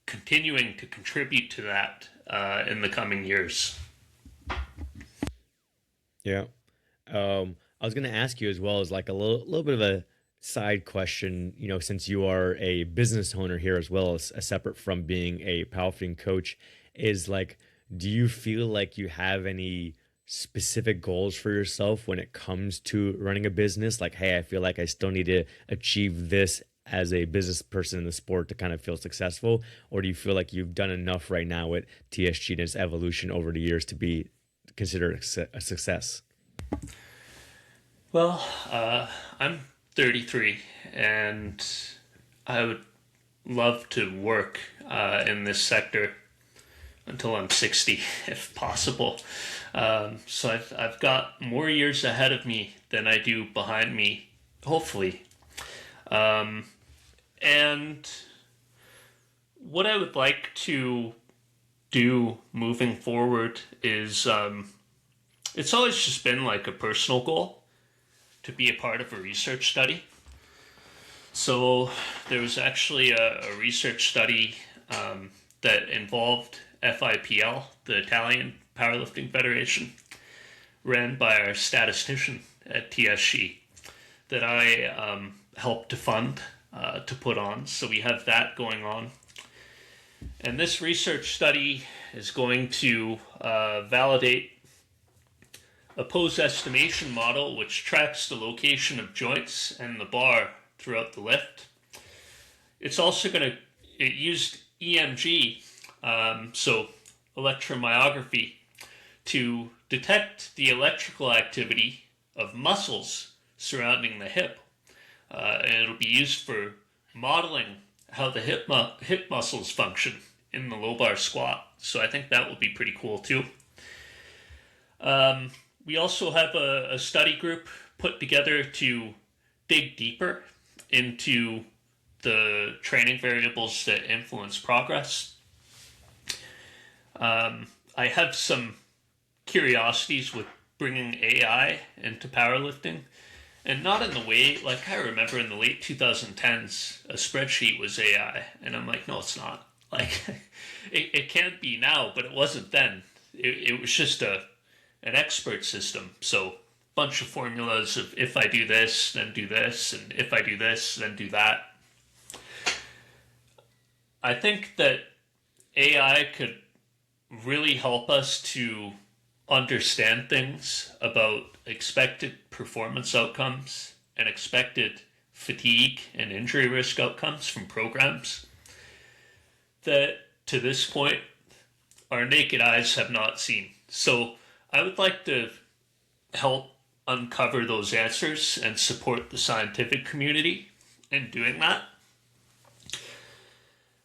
continuing to contribute to that in the coming years. Yeah. I was going to ask you as well as like a little bit of a side question, you know, since you are a business owner here as well as separate from being a powerlifting coach, is like, do you feel like you have any specific goals for yourself when it comes to running a business? Like, hey, I feel like I still need to achieve this as a business person in the sport to kind of feel successful? Or do you feel like you've done enough right now with TSG and its evolution over the years to be considered a success? Well, I'm 33 and I would love to work in this sector until I'm 60 if possible. So I've got more years ahead of me than I do behind me, hopefully. And what I would like to do moving forward is it's always just been like a personal goal to be a part of a research study. So there was actually a research study that involved FIPL, the Italian Powerlifting Federation, ran by our statistician at TSG that I helped to fund to put on. So we have that going on. And this research study is going to validate a pose estimation model which tracks the location of joints and the bar throughout the lift. It's also going to, it used EMG, so electromyography, to detect the electrical activity of muscles surrounding the hip. and it'll be used for modeling how the hip muscles function in the low bar squat. So I think that will be pretty cool too. We also have a study group put together to dig deeper into the training variables that influence progress. I have some curiosities with bringing AI into powerlifting, and not in the way, like I remember in the late 2010s, a spreadsheet was AI, and I'm like, no, it's not. Like, it can't be now, but it wasn't then. It was just an expert system. So, bunch of formulas of if I do this, then do this, and if I do this, then do that. I think that AI could really help us to understand things about expected performance outcomes and expected fatigue and injury risk outcomes from programs that to this point our naked eyes have not seen. So I would like to help uncover those answers and support the scientific community in doing that.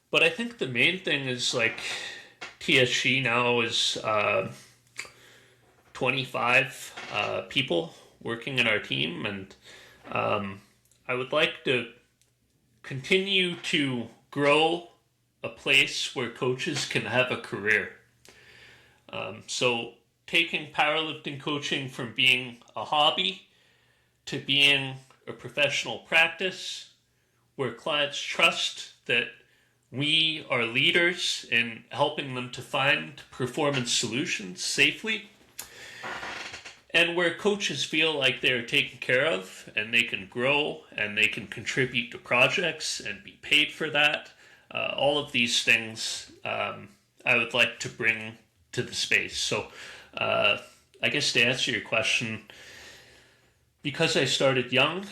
But I think the main thing is like TSG now is 25 people working in our team, and I would like to continue to grow a place where coaches can have a career. So taking powerlifting coaching from being a hobby to being a professional practice where clients trust that we are leaders in helping them to find performance solutions safely, and where coaches feel like they're taken care of and they can grow and they can contribute to projects and be paid for that. All of these things I would like to bring to the space. So I guess to answer your question, because I started young,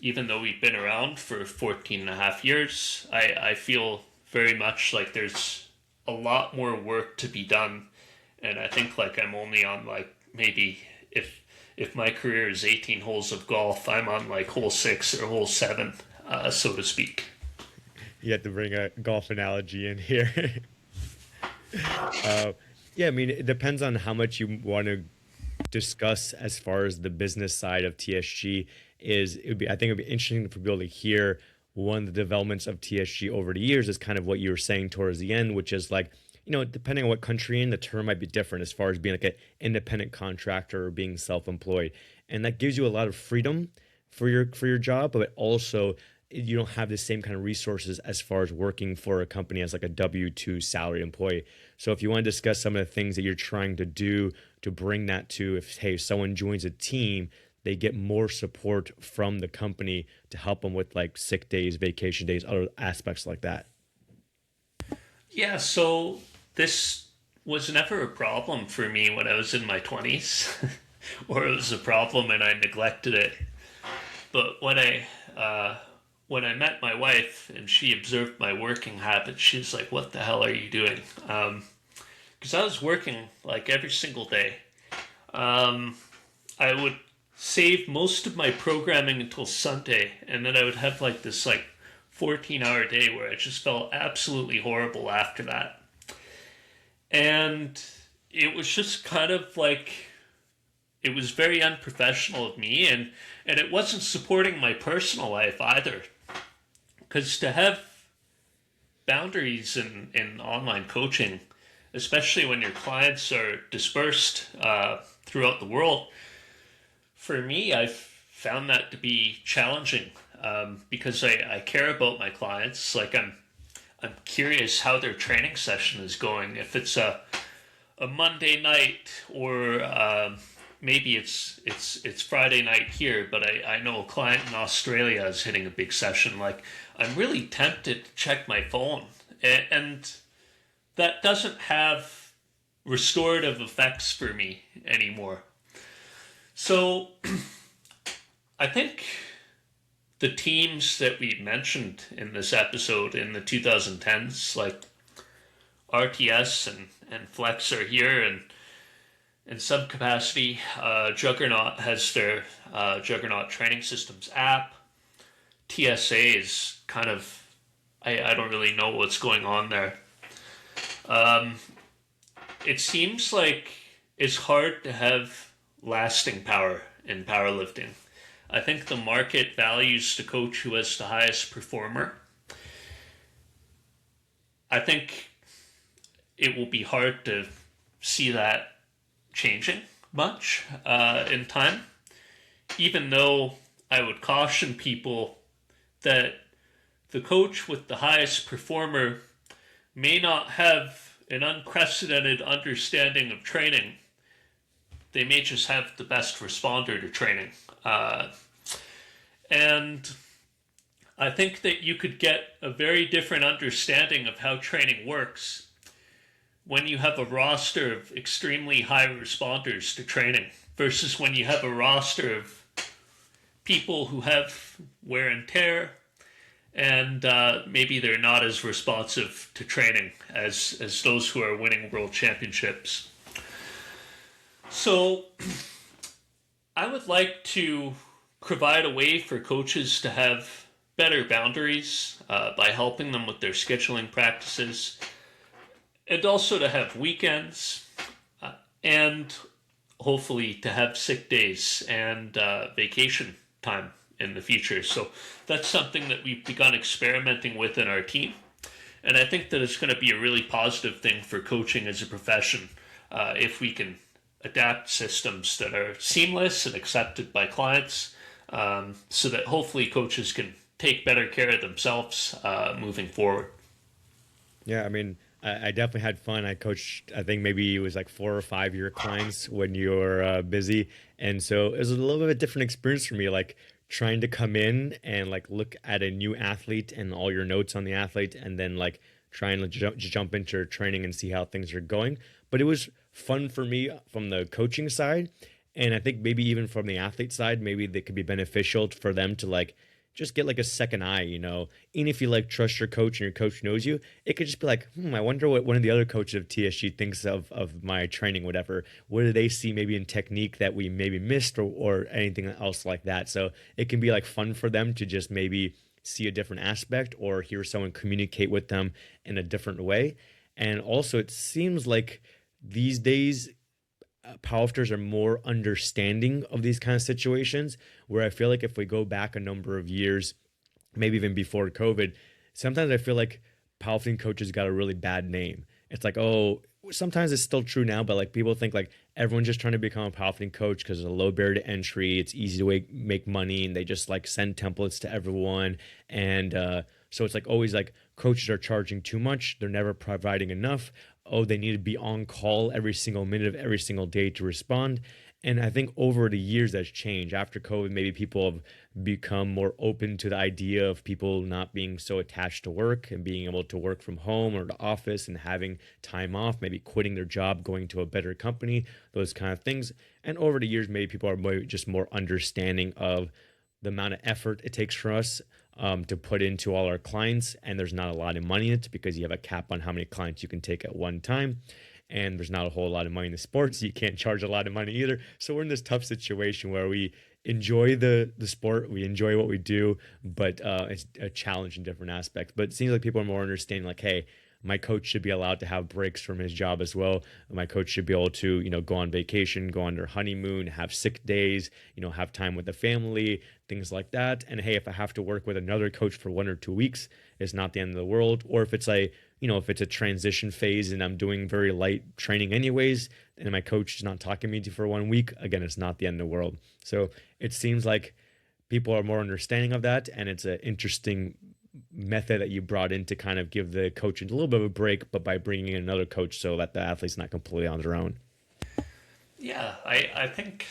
even though we've been around for 14 and a half years, I feel very much like there's a lot more work to be done. And I think like I'm only on like maybe if my career is 18 holes of golf, I'm on like hole 6 or hole 7, so to speak. You have to bring a golf analogy in here. Yeah, I mean, it depends on how much you want to discuss as far as the business side of TSG is. I think it'd be interesting for people to hear one of the developments of TSG over the years is kind of what you were saying towards the end, which is like, depending on what country you're in, the term might be different as far as being like an independent contractor or being self-employed. And that gives you a lot of freedom for your job, but also you don't have the same kind of resources as far as working for a company as like a W-2 salary employee. So if you want to discuss some of the things that you're trying to do to bring that to, if someone joins a team, they get more support from the company to help them with like sick days, vacation days, other aspects like that. Yeah, so this was never a problem for me when I was in my 20s, or it was a problem and I neglected it. But when I met my wife and she observed my working habits, she was like, "What the hell are you doing?" Because I was working like every single day. I would save most of my programming until Sunday, and then I would have like this like 14-hour day where I just felt absolutely horrible after that. And it was just kind of like, it was very unprofessional of me, and it wasn't supporting my personal life either. Because to have boundaries in online coaching, especially when your clients are dispersed throughout the world, for me, I've found that to be challenging because I care about my clients. Like I'm curious how their training session is going. If it's a Monday night or maybe it's Friday night here, but I know a client in Australia is hitting a big session. Like I'm really tempted to check my phone, and that doesn't have restorative effects for me anymore. So I think the teams that we mentioned in this episode in the 2010s, like RTS and Flex are here, and in some capacity, Juggernaut has their Juggernaut Training Systems app. TSA is kind of, I don't really know what's going on there. It seems like it's hard to have lasting power in powerlifting. I think the market values the coach who is the highest performer. I think it will be hard to see that changing much in time, even though I would caution people that the coach with the highest performer may not have an unprecedented understanding of training. They may just have the best responder to training. And I think that you could get a very different understanding of how training works when you have a roster of extremely high responders to training versus when you have a roster of people who have wear and tear, and maybe they're not as responsive to training as those who are winning world championships. So I would like to provide a way for coaches to have better boundaries by helping them with their scheduling practices, and also to have weekends, and hopefully to have sick days and vacation time in the future. So that's something that we've begun experimenting with in our team. And I think that it's going to be a really positive thing for coaching as a profession if we can adapt systems that are seamless and accepted by clients, so that hopefully coaches can take better care of themselves moving forward. Yeah, I mean, I definitely had fun. I coached, I think maybe it was like 4 or 5 year clients when you were busy. And so it was a little bit of a different experience for me, like trying to come in and like look at a new athlete and all your notes on the athlete, and then like trying to jump into your training and see how things are going. But it was fun for me from the coaching side. And I think maybe even from the athlete side, maybe they could be beneficial for them to like just get like a second eye, you know. And if you like trust your coach and your coach knows you, it could just be like, I wonder what one of the other coaches of TSG thinks of my training, whatever. What do they see maybe in technique that we maybe missed, or anything else like that. So it can be like fun for them to just maybe see a different aspect or hear someone communicate with them in a different way. And also it seems like these days powerlifters are more understanding of these kind of situations, where I feel like if we go back a number of years, maybe even before COVID, sometimes I feel like powerlifting coaches got a really bad name. It's like, oh, sometimes it's still true now, but like people think like everyone's just trying to become a powerlifting coach because it's a low barrier to entry, it's easy to make money, and they just like send templates to everyone. And so it's like always like coaches are charging too much, they're never providing enough. Oh, they need to be on call every single minute of every single day to respond. And I think over the years that's changed. After COVID, maybe people have become more open to the idea of people not being so attached to work and being able to work from home or the office and having time off, maybe quitting their job, going to a better company, those kind of things. And over the years, maybe people are just more understanding of the amount of effort it takes for us to put into all our clients. And there's not a lot of money in it because you have a cap on how many clients you can take at one time. And there's not a whole lot of money in the sport, so you can't charge a lot of money either. So we're in this tough situation where we enjoy the sport, we enjoy what we do, but it's a challenge in different aspects. But it seems like people are more understanding, like, hey, my coach should be allowed to have breaks from his job as well. My coach should be able to, go on vacation, go on their honeymoon, have sick days, have time with the family, things like that. And hey, if I have to work with another coach for 1 or 2 weeks, it's not the end of the world. Or if it's if it's a transition phase and I'm doing very light training anyways, and my coach is not talking to me for 1 week, again, it's not the end of the world. So it seems like people are more understanding of that. And it's an interesting method that you brought in to kind of give the coach a little bit of a break, but by bringing in another coach so that the athlete's not completely on their own. Yeah, I think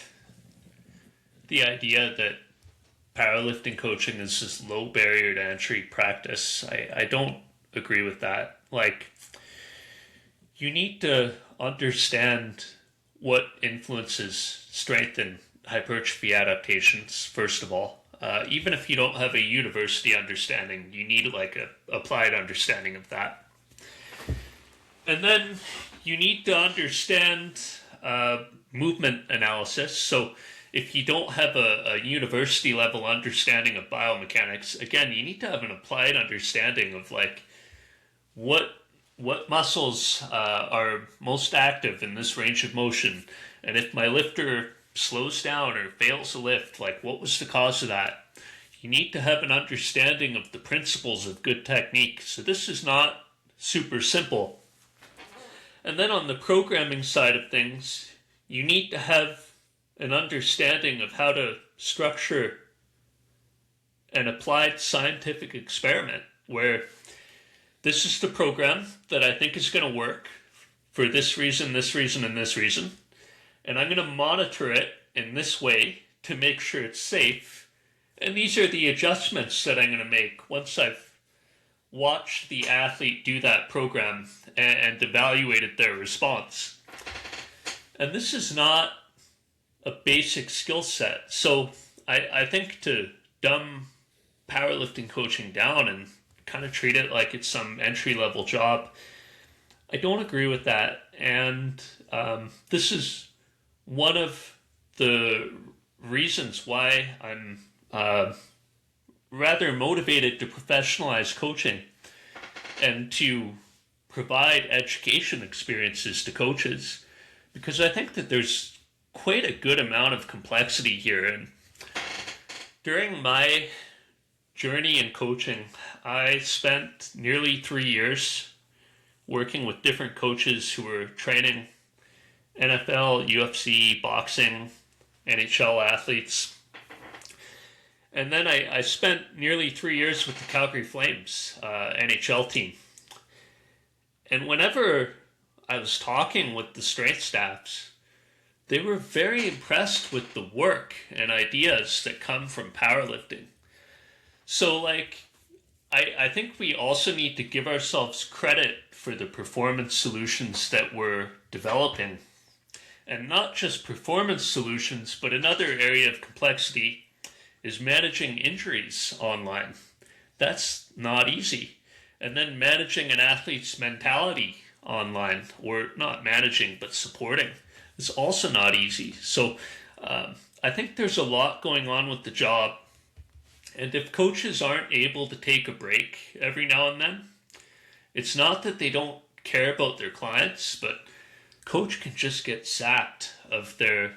the idea that powerlifting coaching is this low barrier to entry practice, I don't agree with that. Like, you need to understand what influences strength and hypertrophy adaptations, first of all. Even if you don't have a university understanding, you need like a applied understanding of that. And then you need to understand movement analysis. So if you don't have a university level understanding of biomechanics, again, you need to have an applied understanding of like what muscles are most active in this range of motion, and if my lifter slows down or fails to lift, like what was the cause of that? You need to have an understanding of the principles of good technique. So this is not super simple. And then on the programming side of things, you need to have an understanding of how to structure an applied scientific experiment where this is the program that I think is going to work for this reason, and this reason. And I'm going to monitor it in this way to make sure it's safe. And these are the adjustments that I'm going to make once I've watched the athlete do that program and evaluated their response. And this is not a basic skill set. So I think to dumb powerlifting coaching down and kind of treat it like it's some entry-level job, I don't agree with that. And this is one of the reasons why I'm rather motivated to professionalize coaching and to provide education experiences to coaches, because I think that there's quite a good amount of complexity here. And during my journey in coaching, I spent nearly 3 years working with different coaches who were training NFL, UFC, boxing, NHL athletes. And then I spent nearly 3 years with the Calgary Flames NHL team. And whenever I was talking with the strength staffs, they were very impressed with the work and ideas that come from powerlifting. So, like, I think we also need to give ourselves credit for the performance solutions that we're developing. And not just performance solutions, but another area of complexity is managing injuries online. That's not easy. And then managing an athlete's mentality online, or not managing, but supporting, is also not easy. So I think there's a lot going on with the job. And if coaches aren't able to take a break every now and then, it's not that they don't care about their clients, but coach can just get sapped of their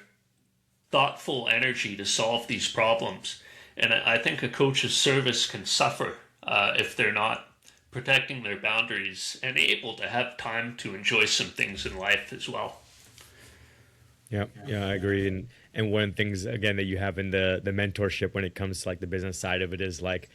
thoughtful energy to solve these problems. And I think a coach's service can suffer if they're not protecting their boundaries and able to have time to enjoy some things in life as well. Yeah, I agree. And one of the things, again, that you have in the mentorship when it comes to like the business side of it is like,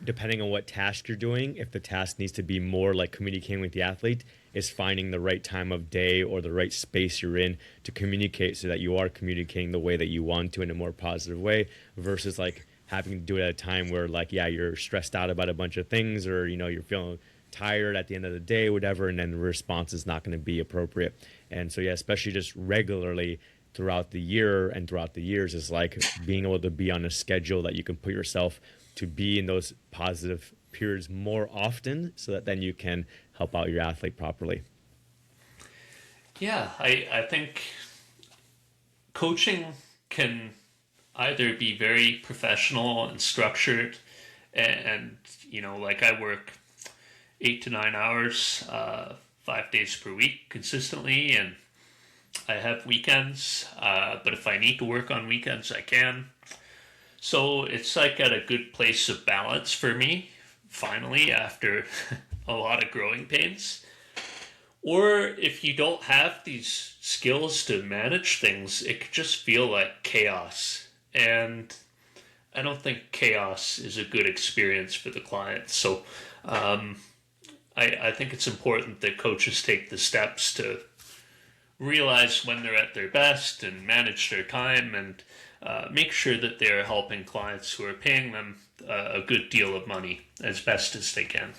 depending on what task you're doing, if the task needs to be more like communicating with the athlete, is finding the right time of day or the right space you're in to communicate so that you are communicating the way that you want to in a more positive way, versus like having to do it at a time where like, yeah, you're stressed out about a bunch of things, or, you know, you're feeling tired at the end of the day, whatever, and then the response is not going to be appropriate. And so, yeah, especially just regularly throughout the year and throughout the years is like being able to be on a schedule that you can put yourself to be in those positive periods more often, so that then you can help out your athlete properly. Yeah, I think coaching can either be very professional and structured, and you know, like I work 8 to 9 hours, 5 days per week consistently, and I have weekends, but if I need to work on weekends, I can. So it's like at a good place of balance for me, finally, after a lot of growing pains. Or if you don't have these skills to manage things, it could just feel like chaos. And I don't think chaos is a good experience for the client. So I think it's important that coaches take the steps to realize when they're at their best and manage their time, and make sure that they're helping clients who are paying them a good deal of money as best as they can.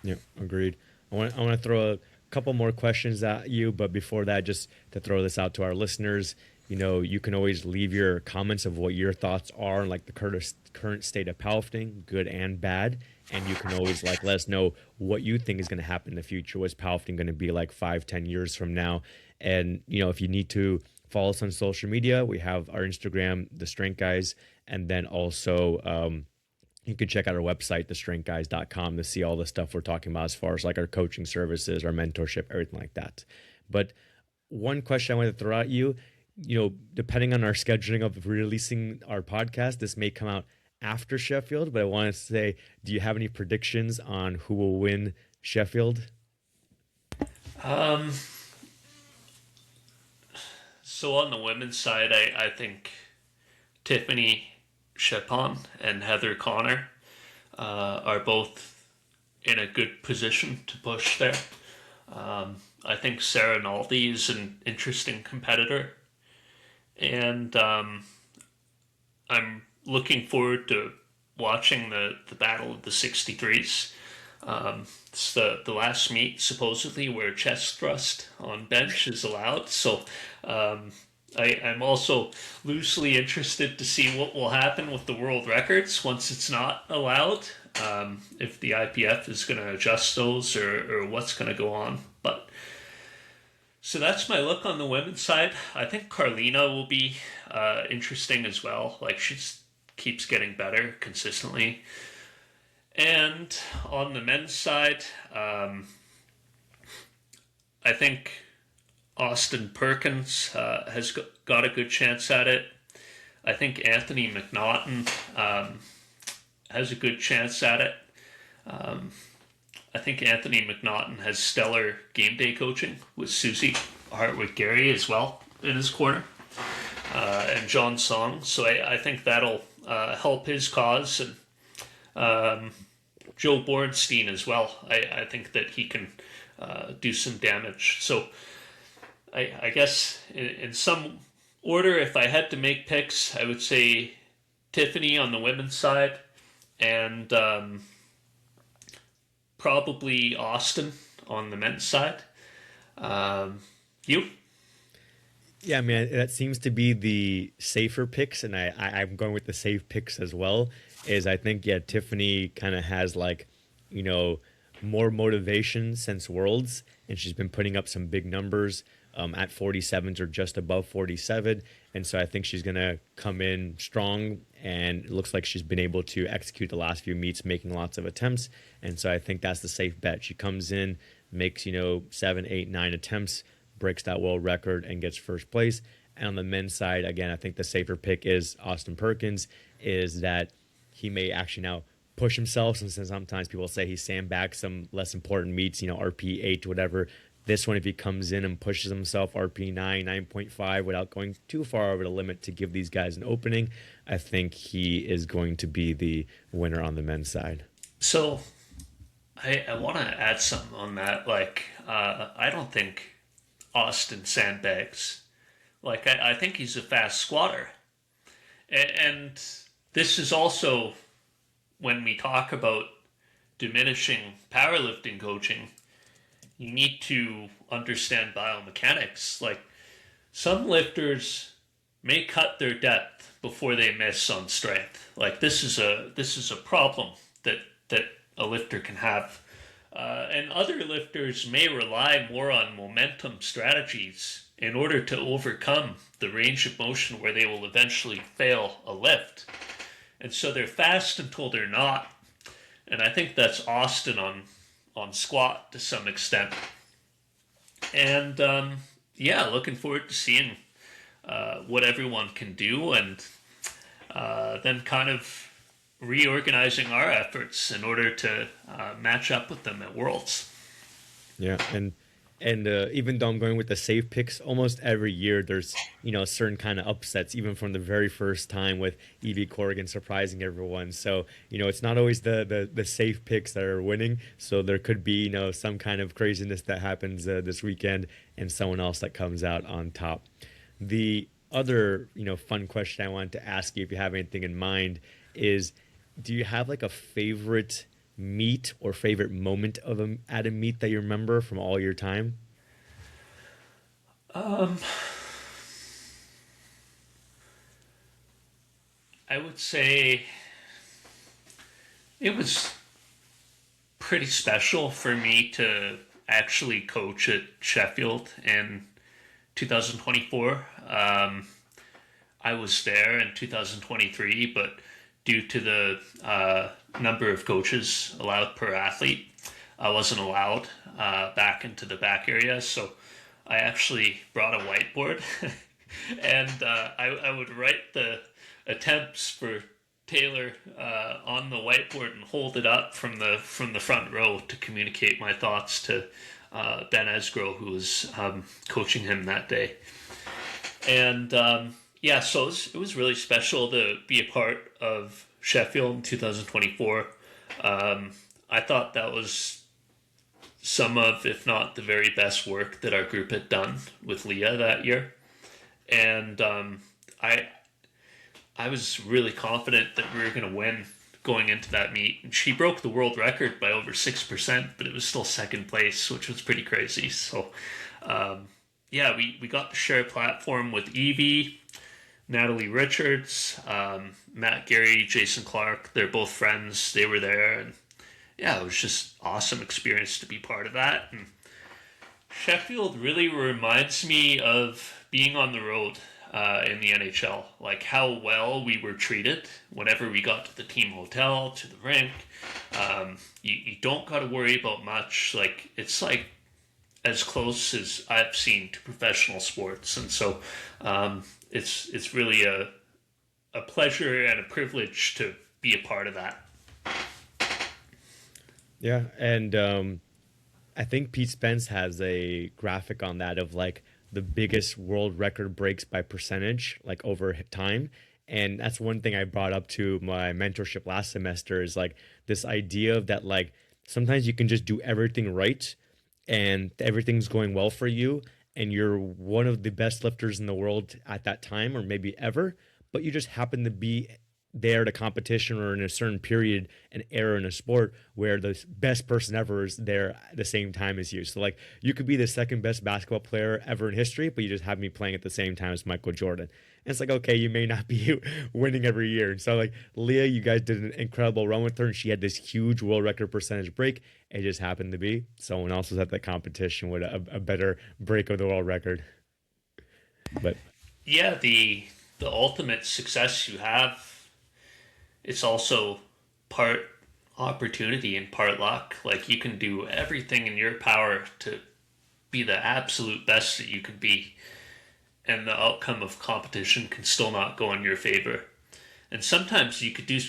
Yeah, agreed. I want to throw a couple more questions at you, but before that, just to throw this out to our listeners, you know, you can always leave your comments of what your thoughts are on like the current state of powerlifting, good and bad. And you can always like let us know what you think is going to happen in the future. What's powerlifting going to be like 5-10 years from now? And, you know, if you need to follow us on social media. We have our Instagram, The Strength Guys, and then also you can check out our website, thestrengthguys.com, to see all the stuff we're talking about as far as like our coaching services, our mentorship, everything like that. But one question I want to throw at you, depending on our scheduling of releasing our podcast, this may come out after Sheffield, but I want to say, do you have any predictions on who will win Sheffield? So on the women's side, I think Tiffany Chapon and Heather Connor are both in a good position to push there. I think Sarah Naldi is an interesting competitor, and I'm looking forward to watching the Battle of the 63s. It's the last meet, supposedly, where chest thrust on bench is allowed. So I'm also loosely interested to see what will happen with the world records once it's not allowed. If the IPF is going to adjust those or what's going to go on. But so that's my look on the women's side. I think Carlina will be interesting as well. Like, she keeps getting better consistently. And on the men's side, I think Austin Perkins has got a good chance at it. I think Anthony McNaughton has a good chance at it. I think Anthony McNaughton has stellar game day coaching with Susie Hartwick-Gary as well in his corner, and John Song. So I think that'll help his cause. And Joe Bornstein as well. I think that he can do some damage. So I guess in some order, if I had to make picks, I would say Tiffany on the women's side, and probably Austin on the men's side. You? Yeah, man, that seems to be the safer picks, and I'm going with the safe picks as well. Is I think, yeah, Tiffany kind of has like, more motivation since Worlds, and she's been putting up some big numbers at 47s or just above 47. And so I think she's going to come in strong, and it looks like she's been able to execute the last few meets, making lots of attempts. And so I think that's the safe bet. She comes in, makes, 7, 8, 9 attempts, breaks that world record, and gets first place. And on the men's side, again, I think the safer pick is Austin Perkins, is that he may actually now push himself, since sometimes people say he sandbags some less important meets, RP 8, whatever. This one, if he comes in and pushes himself RP 9, 9.5, without going too far over the limit to give these guys an opening, I think he is going to be the winner on the men's side. So I want to add something on that. Like, I don't think Austin sandbags. Like, I think he's a fast squatter. And this is also, when we talk about diminishing powerlifting coaching, you need to understand biomechanics. Like, some lifters may cut their depth before they miss on strength. Like, this is a problem that a lifter can have. And other lifters may rely more on momentum strategies in order to overcome the range of motion where they will eventually fail a lift. And so they're fast until they're not. And I think that's Austin on squat to some extent. And looking forward to seeing what everyone can do, and then kind of reorganizing our efforts in order to match up with them at Worlds. Yeah, and even though I'm going with the safe picks, almost every year there's certain kind of upsets, even from the very first time with Evie Corrigan surprising everyone. So it's not always the safe picks that are winning. So there could be some kind of craziness that happens this weekend, and someone else that comes out on top. The other fun question I wanted to ask you, if you have anything in mind, is do you have like a favorite meet or favorite moment at a meet that you remember from all your time? I would say it was pretty special for me to actually coach at Sheffield and 2024. I was there in 2023, but due to the number of coaches allowed per athlete, I wasn't allowed back into the back area. So I actually brought a whiteboard and I would write the attempts for Taylor on the whiteboard and hold it up from the front row to communicate my thoughts to Ben Esgro, who was coaching him that day. And yeah, so it was really special to be a part of Sheffield in 2024. I thought that was some of, if not the very best work that our group had done with Leah that year. And I was really confident that we were going to win going into that meet. And she broke the world record by over 6%, but it was still second place, which was pretty crazy. So, yeah, we got to share a platform with Evie, Natalie Richards, Matt Gary, Jason Clark. They're both friends. They were there. And yeah, it was just awesome experience to be part of that. And Sheffield really reminds me of being on the road in the NHL, like how well we were treated whenever we got to the team hotel, to the rink. You don't got to worry about much. Like, it's like as close as I've seen to professional sports. And so it's really a pleasure and a privilege to be a part of that. Yeah, and I think Pete Spence has a graphic on that of like the biggest world record breaks by percentage, like over time. And that's one thing I brought up to my mentorship last semester is like this idea of that, like sometimes you can just do everything right and everything's going well for you. And you're one of the best lifters in the world at that time, or maybe ever, but you just happen to be there at a competition or in a certain period and era in a sport where the best person ever is there at the same time as you. So like you could be the second best basketball player ever in history, but you just have me playing at the same time as Michael Jordan. And it's like, okay, you may not be winning every year. And so like Leah, you guys did an incredible run with her and she had this huge world record percentage break. It just happened to be someone else was at the competition with a better break of the world record. But Yeah, the ultimate success you have, it's also part opportunity and part luck. Like, you can do everything in your power to be the absolute best that you can be, and the outcome of competition can still not go in your favor. And sometimes you could do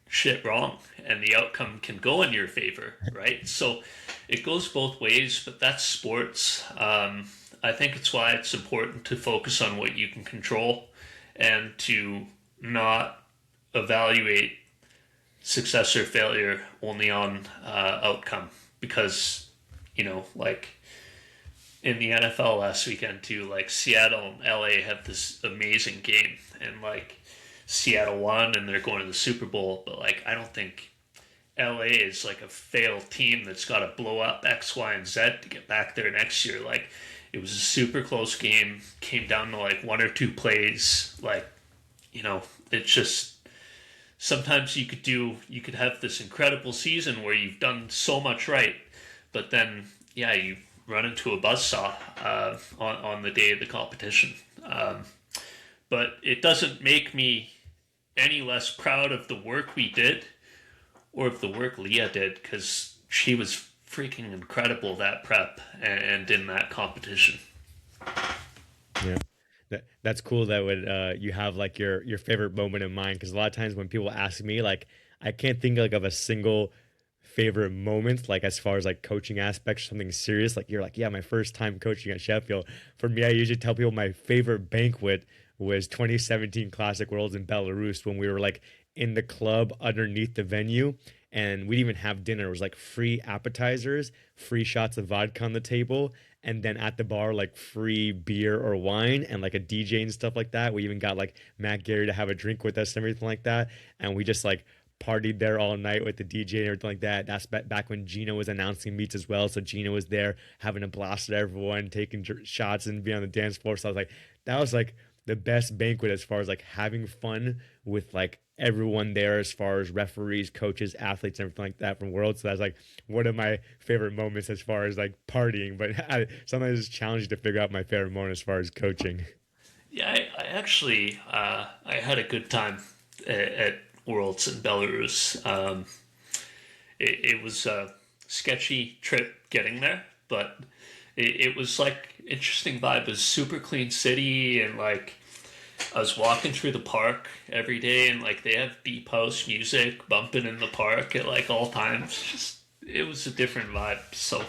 shit wrong and the outcome can go in your favor, right? So it goes both ways, but that's sports. I think it's why it's important to focus on what you can control and to not evaluate success or failure only on outcome, because like in the NFL last weekend too, like Seattle and LA have this amazing game, and like Seattle won and they're going to the Super Bowl, but like I don't think LA is like a failed team that's got to blow up X, Y, and Z to get back there next year. Like, it was a super close game, came down to like one or two plays. Like, it's just sometimes you could have this incredible season where you've done so much right, but then you run into a buzzsaw on the day of the competition. But it doesn't make me any less proud of the work we did or of the work Leah did, because she was freaking incredible that prep and in that competition. yeah. That's cool that would you have like your favorite moment in mind, because a lot of times when people ask me, like I can't think like of a single favorite moment, like as far as like coaching aspects, something serious, like you're like, yeah, my first time coaching at Sheffield. For me, I usually tell people my favorite banquet was 2017 Classic Worlds in Belarus, when we were like in the club underneath the venue and we didn't even have dinner. It was like free appetizers, free shots of vodka on the table, and then at the bar like free beer or wine and like a DJ and stuff like that. We even got like Matt Gary to have a drink with us and everything like that, and we just like partied there all night with the DJ and everything like that. That's back when Gino was announcing meets as well, so Gino was there having a blast with everyone, taking shots and being on the dance floor. So I was like, that was like the best banquet as far as like having fun with like everyone there, as far as referees, coaches, athletes, everything like that from Worlds. So that's like one of my favorite moments as far as like partying. But sometimes it's challenging to figure out my favorite moment as far as coaching. Yeah, I actually I had a good time at Worlds in Belarus. It was a sketchy trip getting there, but it was like interesting vibe. It was super clean city, and like I was walking through the park every day, and like they have beep house music bumping in the park at like all times. Just it was a different vibe. So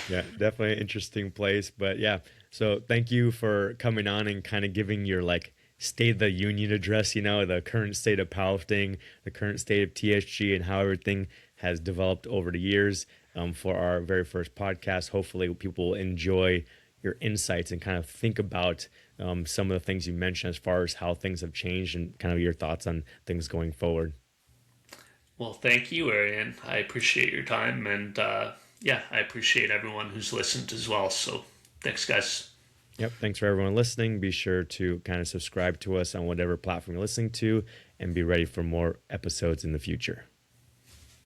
Yeah, definitely an interesting place. But yeah, so thank you for coming on and kind of giving your like State of the Union address, the current state of powerlifting, the current state of TSG, and how everything has developed over the years for our very first podcast. Hopefully, people will enjoy your insights and kind of think about some of the things you mentioned as far as how things have changed and kind of your thoughts on things going forward. well, thank you, Arian. I appreciate your time, and yeah, I appreciate everyone who's listened as well. So thanks, guys. Yep. Thanks for everyone listening. Be sure to kind of subscribe to us on whatever platform you're listening to and be ready for more episodes in the future.